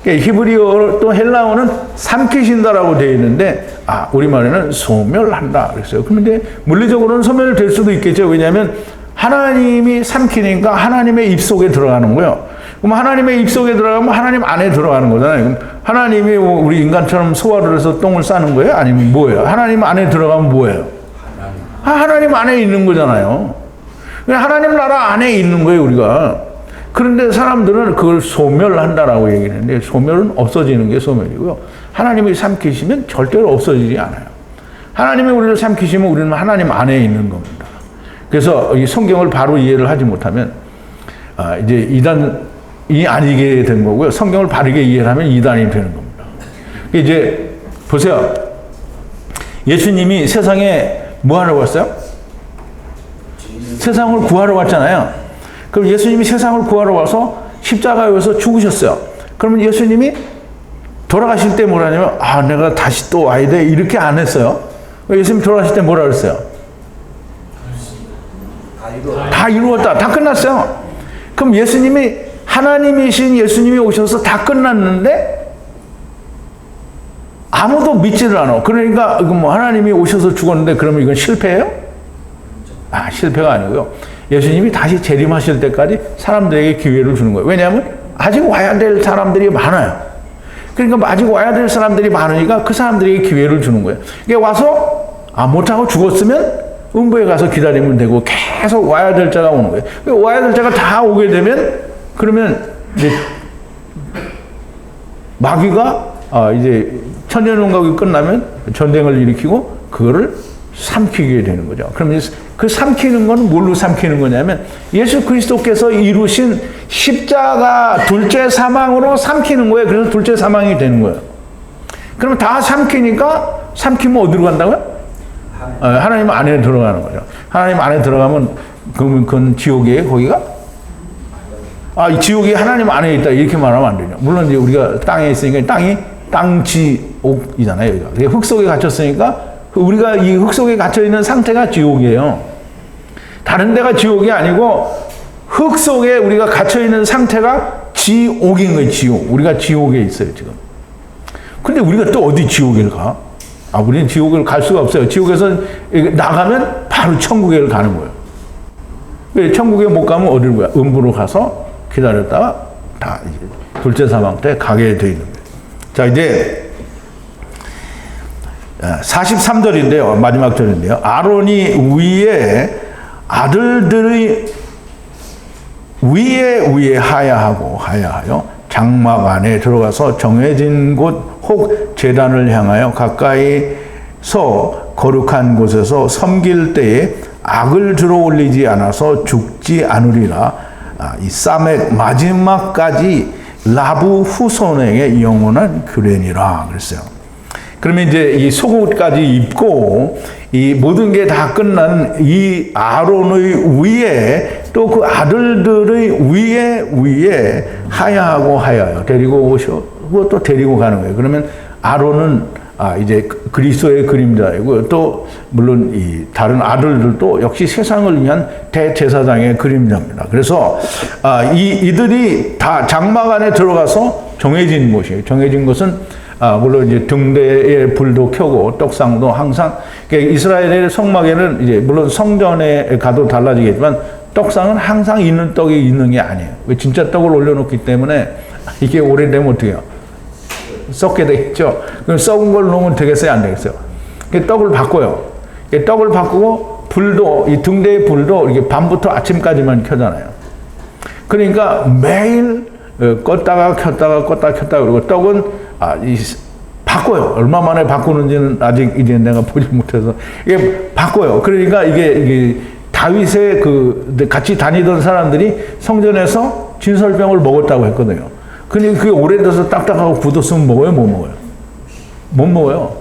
S1: 그러니까 히브리어 또 헬라어는 삼키신다라고 되어 있는데 우리말에는 소멸한다 그랬어요. 그런데 물리적으로는 소멸될 수도 있겠죠. 왜냐하면 하나님이 삼키니까 하나님의 입속에 들어가는 거예요. 그럼 하나님의 입속에 들어가면 하나님 안에 들어가는 거잖아요. 그럼 하나님이 우리 인간처럼 소화를 해서 똥을 싸는 거예요? 아니면 뭐예요? 하나님 안에 들어가면 뭐예요? 하나님 안에 있는 거잖아요. 하나님 나라 안에 있는 거예요, 우리가. 그런데 사람들은 그걸 소멸한다라고 얘기를 하는데 소멸은 없어지는 게 소멸이고요. 하나님이 삼키시면 절대로 없어지지 않아요. 하나님이 우리를 삼키시면 우리는 하나님 안에 있는 겁니다. 그래서 이 성경을 바로 이해를 하지 못하면 이제 이단이 아니게 된 거고요. 성경을 바르게 이해를 하면 이단이 되는 겁니다. 이제 보세요. 예수님이 세상에 뭐 하러 왔어요? 세상을 구하러 왔잖아요. 그럼 예수님이 세상을 구하러 와서 십자가에서 죽으셨어요. 그러면 예수님이 돌아가실 때 뭐라 하냐면 내가 다시 또 와야 돼 이렇게 안 했어요. 예수님 돌아가실 때 뭐라 그랬어요? 다 이루었다. 다 끝났어요. 그럼 예수님이 하나님이신 예수님이 오셔서 다 끝났는데 아무도 믿지를 않아. 그러니까 이건 뭐 하나님이 오셔서 죽었는데 그러면 이건 실패예요? 실패가 아니고요. 예수님이 다시 재림하실 때까지 사람들에게 기회를 주는 거예요. 왜냐하면 아직 와야 될 사람들이 많아요. 그러니까 아직 와야 될 사람들이 많으니까 그 사람들에게 기회를 주는 거예요. 이게 와서 못하고 죽었으면 음부에 가서 기다리면 되고 계속 와야 될 자가 오는 거예요. 와야 될 자가 다 오게 되면 그러면 이제 마귀가 이제 천년왕국이 끝나면 전쟁을 일으키고 그거를 삼키게 되는 거죠. 그럼 그 삼키는 건 뭘로 삼키는 거냐면 예수 그리스도께서 이루신 십자가 둘째 사망으로 삼키는 거예요. 그래서 둘째 사망이 되는 거예요. 그러면 다 삼키니까 삼키면 어디로 간다고요? 하나님 안에 들어가는 거죠. 하나님 안에 들어가면 그건 지옥이에요, 거기가? 이 지옥이 하나님 안에 있다 이렇게 말하면 안 되죠. 물론 이제 우리가 땅에 있으니까 땅이 땅지옥이잖아요. 여기가. 흙 속에 갇혔으니까 우리가 이 흙 속에 갇혀 있는 상태가 지옥이에요. 다른 데가 지옥이 아니고 흙 속에 우리가 갇혀 있는 상태가 지옥인 거예요. 지옥. 우리가 지옥에 있어요, 지금. 근데 우리가 또 어디 지옥에 가? 우리는 지옥을 갈 수가 없어요. 지옥에서 나가면 바로 천국에 가는 거예요. 천국에 못 가면 어디로 가요? 음부로 가서 기다렸다가 다 이제 둘째 사망 때 가게 돼 있는 거예요. 자, 이제 43절인데요. 마지막 절인데요. 아론이 위에 아들들의 위에 하야하여 장막 안에 들어가서 정해진 곳 혹 제단을 향하여 가까이서 거룩한 곳에서 섬길 때에 악을 들어 올리지 않아서 죽지 않으리라. 이 사맥 마지막까지 라부 후손에게 영원한 규례니라 그랬어요. 그러면 이제 이 속옷까지 입고 이 모든 게 다 끝난 이 아론의 위에 또 그 아들들의 위에 하야하여 데리고 오셔고 또 데리고 가는 거예요. 그러면 아론은 이제 그리스도의 그림자이고 또 물론 이 다른 아들들도 역시 세상을 위한 대제사장의 그림자입니다. 그래서 이들이 다 장막 안에 들어가서 정해진 곳이에요. 정해진 것은 물론 이제 등대에 불도 켜고 떡상도 항상 이스라엘의 성막에는 이제 물론 성전에 가도 달라지겠지만 떡상은 항상 있는 떡이 있는 게 아니에요. 왜 진짜 떡을 올려놓기 때문에 이게 오래되면 어떻게 해요? 썩게 되겠죠. 그럼 썩은 걸 놓으면 되겠어요, 안 되겠어요? 떡을 바꿔요. 떡을 바꾸고 불도 이 등대의 불도 이렇게 밤부터 아침까지만 켜잖아요. 그러니까 매일 껐다가 켰다가 그리고 떡은 바꿔요. 얼마 만에 바꾸는지는 아직 이제 내가 보지 못해서 이게 바꿔요. 그러니까 이게 다윗의 같이 다니던 사람들이 성전에서 진설병을 먹었다고 했거든요. 근데 그게 오래돼서 딱딱하고 굳었으면 먹어요, 못 먹어요? 못 먹어요.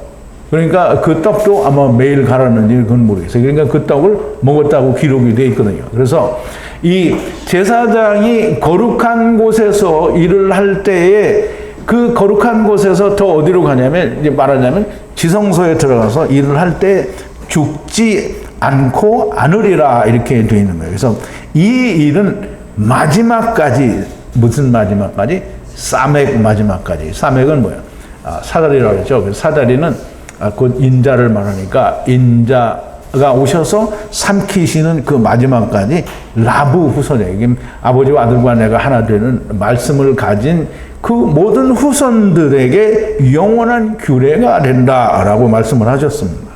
S1: 그러니까 그 떡도 아마 매일 갈았는지 그건 모르겠어요. 그러니까 그 떡을 먹었다고 기록이 되어 있거든요. 그래서 이 제사장이 거룩한 곳에서 일을 할 때에 그 거룩한 곳에서 더 어디로 가냐면 이제 말하자면 지성소에 들어가서 일을 할 때 죽지 않고 않으리라 이렇게 되어 있는 거예요. 그래서 이 일은 마지막까지 무슨 마지막까지? 사맥 마지막까지. 사맥은 뭐예요? 사다리라고 그랬죠. 그래서 사다리는 곧 인자를 말하니까 인자가 오셔서 삼키시는 그 마지막까지 라부 후손에게 아버지와 아들과 내가 하나 되는 말씀을 가진 그 모든 후손들에게 영원한 규례가 된다라고 말씀을 하셨습니다.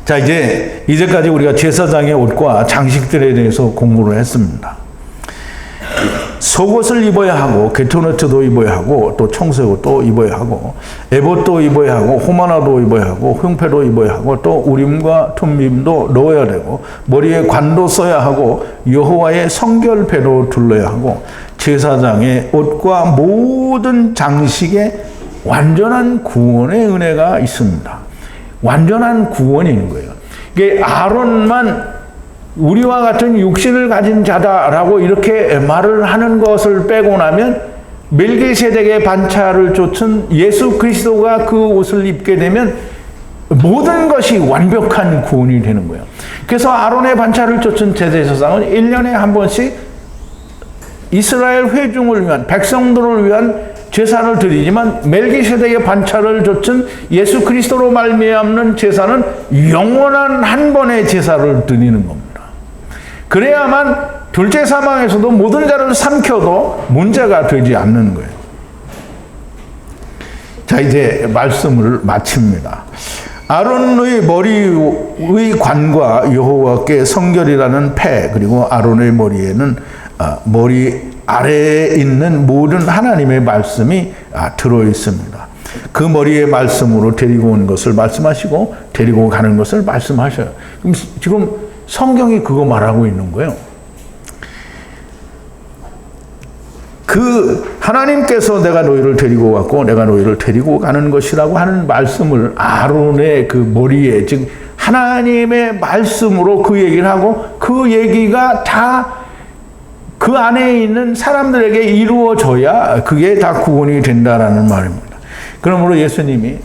S1: 자, 이제까지 우리가 제사장의 옷과 장식들에 대해서 공부를 했습니다. 속옷을 입어야 하고 게토노트도 입어야 하고 또 청색옷도 입어야 하고 에봇도 입어야 하고 호마나도 입어야 하고 흉패도 입어야 하고 또 우림과 툼밈도 넣어야 되고 머리에 관도 써야 하고 여호와의 성결패도 둘러야 하고 제사장의 옷과 모든 장식에 완전한 구원의 은혜가 있습니다. 완전한 구원이 있는 거예요. 이게 아론만 우리와 같은 육신을 가진 자다라고 이렇게 말을 하는 것을 빼고 나면 멜기세덱의 반차를 쫓은 예수 그리스도가 그 옷을 입게 되면 모든 것이 완벽한 구원이 되는 거예요. 그래서 아론의 반차를 쫓은 제사장은 1년에 한 번씩 이스라엘 회중을 위한 백성들을 위한 제사를 드리지만 멜기세덱의 반차를 좇은 예수 그리스도로 말미암는 제사는 영원한 한 번의 제사를 드리는 겁니다. 그래야만 둘째 사망에서도 모든 자를 삼켜도 문제가 되지 않는 거예요. 자, 이제 말씀을 마칩니다. 아론의 머리의 관과 여호와께 성결이라는 패, 그리고 아론의 머리에는 머리 아래에 있는 모든 하나님의 말씀이 들어 있습니다. 그 머리의 말씀으로 데리고 온 것을 말씀하시고 데리고 가는 것을 말씀하셔요. 그럼 지금 성경이 그거 말하고 있는 거예요. 그 하나님께서 내가 너희를 데리고 왔고 내가 너희를 데리고 가는 것이라고 하는 말씀을 아론의 그 머리에, 즉 하나님의 말씀으로 그 얘기를 하고 그 얘기가 다 그 안에 있는 사람들에게 이루어져야 그게 다 구원이 된다라는 말입니다. 그러므로 예수님이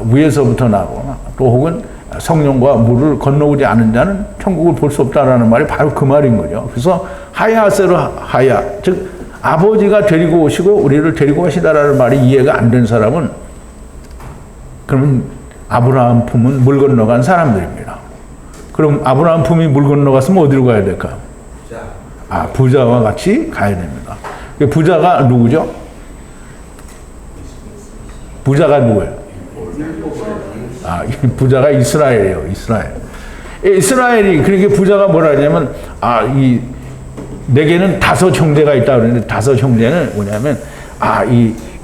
S1: 위에서부터 나거나 또 혹은 성령과 물을 건너오지 않은 자는 천국을 볼 수 없다라는 말이 바로 그 말인 거죠. 그래서 하야세로 하야, 즉 아버지가 데리고 오시고 우리를 데리고 가시다라는 말이 이해가 안 된 사람은, 그러면 아브라함 품은 물 건너간 사람들입니다. 그럼 아브라함 품이 물 건너갔으면 어디로 가야 될까요? 부자와 같이 가야 됩니다. 부자가 누구죠? 부자가 누구예요? 부자가 이스라엘이에요. 이스라엘이, 그렇게 부자가 뭐라 하냐면, 내게는 5 형제가 있다 그러는데, 5 형제는 뭐냐면,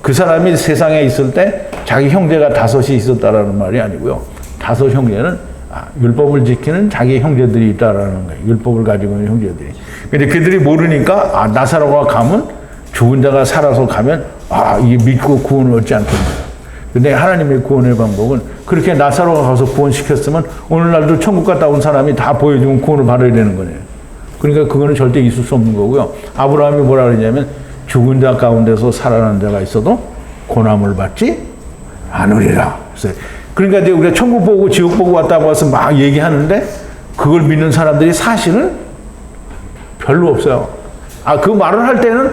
S1: 그 사람이 세상에 있을 때 자기 형제가 5이 있었다라는 말이 아니고요. 5 형제는 율법을 지키는 자기 형제들이 있다라는 거예요. 율법을 가지고 있는 형제들이. 근데 그들이 모르니까, 나사로가 가면, 죽은 자가 살아서 가면, 이 믿고 구원을 얻지 않겠냐. 근데 하나님의 구원의 방법은, 그렇게 나사로가 가서 구원시켰으면, 오늘날도 천국 갔다 온 사람이 다 보여주면 구원을 받아야 되는 거예요. 그러니까 그거는 절대 있을 수 없는 거고요. 아브라함이 뭐라 그러냐면, 죽은 자 가운데서 살아난 자가 있어도 고난을 받지 않으리라. 그러니까 이제 우리가 천국 보고 지옥 보고 왔다고 해서 막 얘기하는데, 그걸 믿는 사람들이 사실은 별로 없어요. 그 말을 할 때는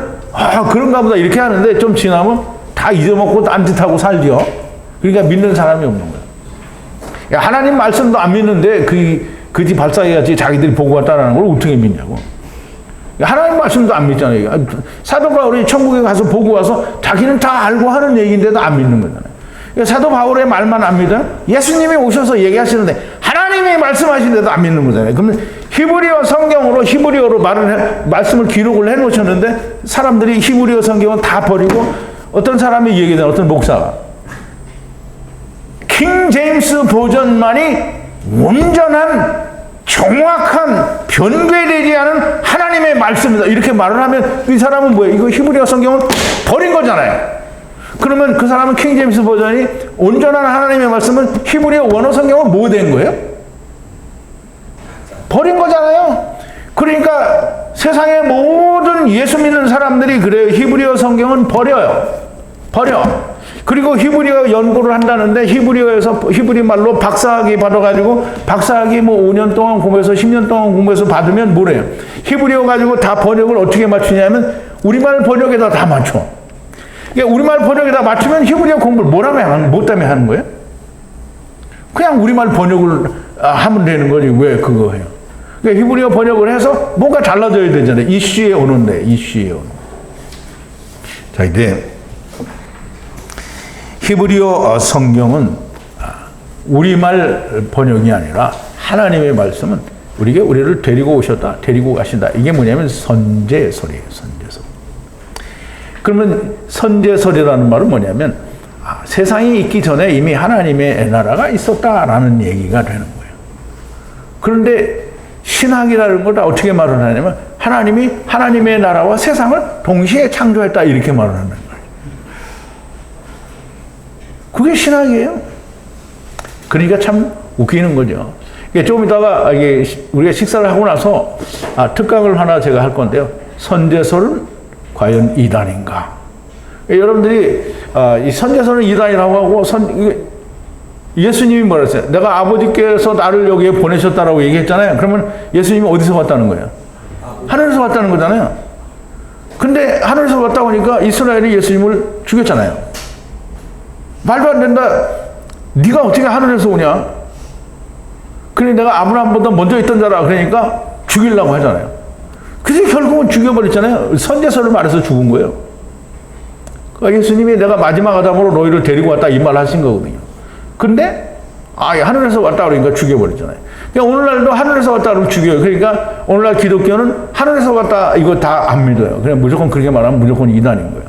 S1: 그런가 보다 이렇게 하는데, 좀 지나면 다 잊어먹고 딴짓하고 살죠. 그러니까 믿는 사람이 없는 거예요. 하나님 말씀도 안 믿는데 그지 발사해야지 자기들이 보고 왔다라는 걸 어떻게 믿냐고. 하나님 말씀도 안 믿잖아요. 사도 바울이 천국에 가서 보고 와서 자기는 다 알고 하는 얘기인데도 안 믿는 거잖아요. 사도 바울의 말만 안 믿어요? 예수님이 오셔서 얘기하시는데 하나님이 말씀하시는데도 안 믿는 거잖아요. 그러면 히브리어 성경으로 히브리어로 말씀을 기록을 해놓으셨는데, 사람들이 히브리어 성경은 다 버리고, 어떤 사람이 얘기해요. 어떤 목사가 킹 제임스 버전만이 온전한 정확한 변개되지 않은 하나님의 말씀이다, 이렇게 말을 하면 이 사람은 뭐예요? 이거 히브리어 성경은 버린 거잖아요. 그러면 그 사람은 킹 제임스 버전이 온전한 하나님의 말씀은 히브리어 원어 성경은 뭐 된 거예요? 버린 거잖아요. 그러니까 세상의 모든 예수 믿는 사람들이 그래요. 히브리어 성경은 버려. 그리고 히브리어 연구를 한다는데, 히브리 말로 박사학위 받아가지고, 박사학위 5년 동안 공부해서 10년 동안 공부해서 받으면 뭐래요? 히브리어 가지고 다 번역을 어떻게 맞추냐면, 우리말 번역에다 다 맞춰. 그러니까 우리말 번역에다 맞추면 히브리어 공부를 뭐 때문에 하는 거예요? 그냥 우리말 번역을 하면 되는 거지, 왜 그거 해요? 그러니까 히브리어 번역을 해서 뭔가 달라져야 되잖아요. 이슈의 언어인데, 이슈의 언어. 자, 이제 히브리어 성경은 우리말 번역이 아니라 하나님의 말씀은 우리를 데리고 오셨다, 데리고 가신다. 이게 뭐냐면 선제설이에요, 선제설. 그러면 선제설이라는 말은 뭐냐면, 세상이 있기 전에 이미 하나님의 나라가 있었다라는 얘기가 되는 거예요. 그런데 신학이라는 걸 다 어떻게 말을 하냐면, 하나님이 하나님의 나라와 세상을 동시에 창조했다, 이렇게 말을 하는 거예요. 그게 신학이에요. 그러니까 참 웃기는 거죠. 조금 이따가 우리가 식사를 하고 나서 특강을 하나 제가 할 건데요. 선제설은 과연 이단인가? 여러분들이 이 선제설은 이단이라고 하고, 예수님이 뭐라 했어요? 내가 아버지께서 나를 여기에 보내셨다라고 얘기했잖아요. 그러면 예수님이 어디서 왔다는 거예요? 하늘에서 왔다는 거잖아요. 근데 하늘에서 왔다 보니까 이스라엘이 예수님을 죽였잖아요. 말도 안 된다. 네가 어떻게 하늘에서 오냐? 그래, 내가 아브라함보다 먼저 있던 자라. 그러니까 죽이려고 하잖아요. 그래서 결국은 죽여버렸잖아요. 선제서를 말해서 죽은 거예요. 그러니까 예수님이 내가 마지막 아담으로 너희를 데리고 왔다 이 말 하신 거거든요. 근데 하늘에서 왔다 그러니까 죽여버렸잖아요. 그러니까 오늘날도 하늘에서 왔다 그러면 죽여요. 그러니까 오늘날 기독교는 하늘에서 왔다 이거 다 안 믿어요. 그냥 무조건 그렇게 말하면 무조건 이단인 거예요.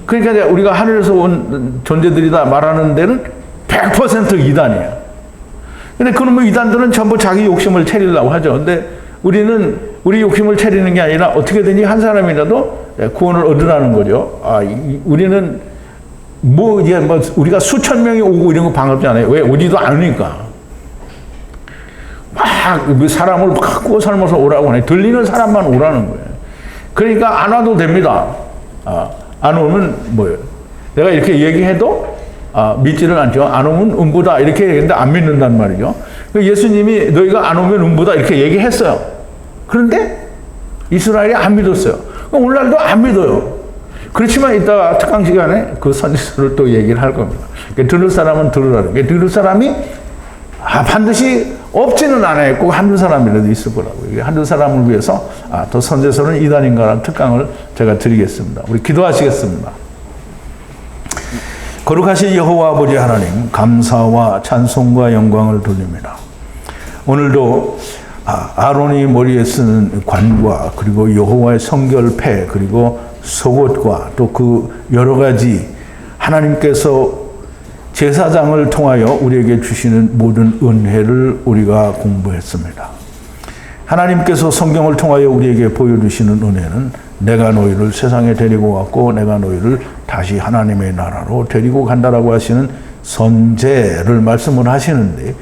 S1: 그러니까 우리가 하늘에서 온 존재들이다 말하는 데는 100% 이단이에요. 근데 그놈의 이단들은 전부 자기 욕심을 채리려고 하죠. 근데 우리는 우리 욕심을 채리는 게 아니라 어떻게든지 한 사람이라도 구원을 얻으라는 거죠. 우리는 우리가 수천 명이 오고 이런 거 반갑지 않아요. 왜? 오지도 않으니까. 막 사람을 막 구워 삶아서 오라고 하네. 들리는 사람만 오라는 거예요. 그러니까 안 와도 됩니다. 안 오면 뭐예요? 내가 이렇게 얘기해도 믿지는 않죠. 안 오면 음부다 이렇게 얘기했는데 안 믿는단 말이죠. 예수님이 너희가 안 오면 음부다 이렇게 얘기했어요. 그런데 이스라엘이 안 믿었어요. 오늘날도 안 믿어요. 그렇지만 이따가 특강 시간에 그 선지서를 또 얘기를 할 겁니다. 들을 사람은 들으라는 게, 들을 사람이 반드시 없지는 않아요. 꼭 한두 사람이라도 있을 거라고요. 한두 사람을 위해서 또 선지서는 이단인가라는 특강을 제가 드리겠습니다. 우리 기도하시겠습니다. 거룩하신 여호와 아버지 하나님, 감사와 찬송과 영광을 돌립니다. 오늘도 아론이 머리에 쓰는 관과 그리고 여호와의 성결패 그리고 속옷과 또 그 여러 가지 하나님께서 제사장을 통하여 우리에게 주시는 모든 은혜를 우리가 공부했습니다. 하나님께서 성경을 통하여 우리에게 보여주시는 은혜는 내가 너희를 세상에 데리고 왔고 내가 너희를 다시 하나님의 나라로 데리고 간다라고 하시는 선제를 말씀을 하시는데,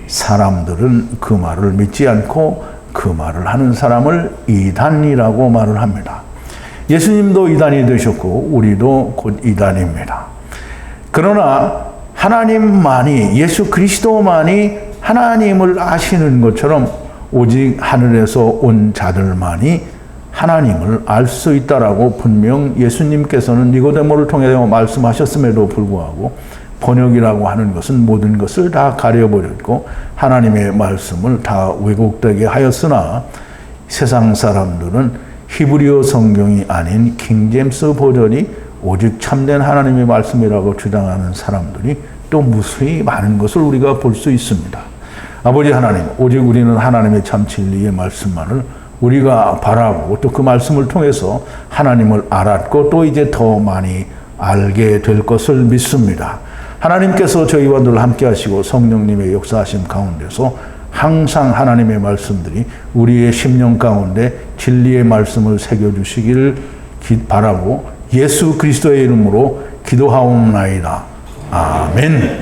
S1: 사람들은 그 말을 믿지 않고 그 말을 하는 사람을 이단이라고 말을 합니다. 예수님도 이단이 되셨고 우리도 곧 이단입니다. 그러나 하나님만이, 예수 그리스도만이 하나님을 아시는 것처럼 오직 하늘에서 온 자들만이 하나님을 알 수 있다라고 분명 예수님께서는 니고데모를 통해서 말씀하셨음에도 불구하고 번역이라고 하는 것은 모든 것을 다 가려버렸고 하나님의 말씀을 다 왜곡되게 하였으나, 세상 사람들은 히브리어 성경이 아닌 킹제임스 버전이 오직 참된 하나님의 말씀이라고 주장하는 사람들이 또 무수히 많은 것을 우리가 볼 수 있습니다. 아버지 하나님, 오직 우리는 하나님의 참 진리의 말씀만을 우리가 바라보고 또 그 말씀을 통해서 하나님을 알았고 또 이제 더 많이 알게 될 것을 믿습니다. 하나님께서 저희와 늘 함께 하시고 성령님의 역사하심 가운데서 항상 하나님의 말씀들이 우리의 심령 가운데 진리의 말씀을 새겨주시기를 바라고 예수 그리스도의 이름으로 기도하옵나이다. 아멘.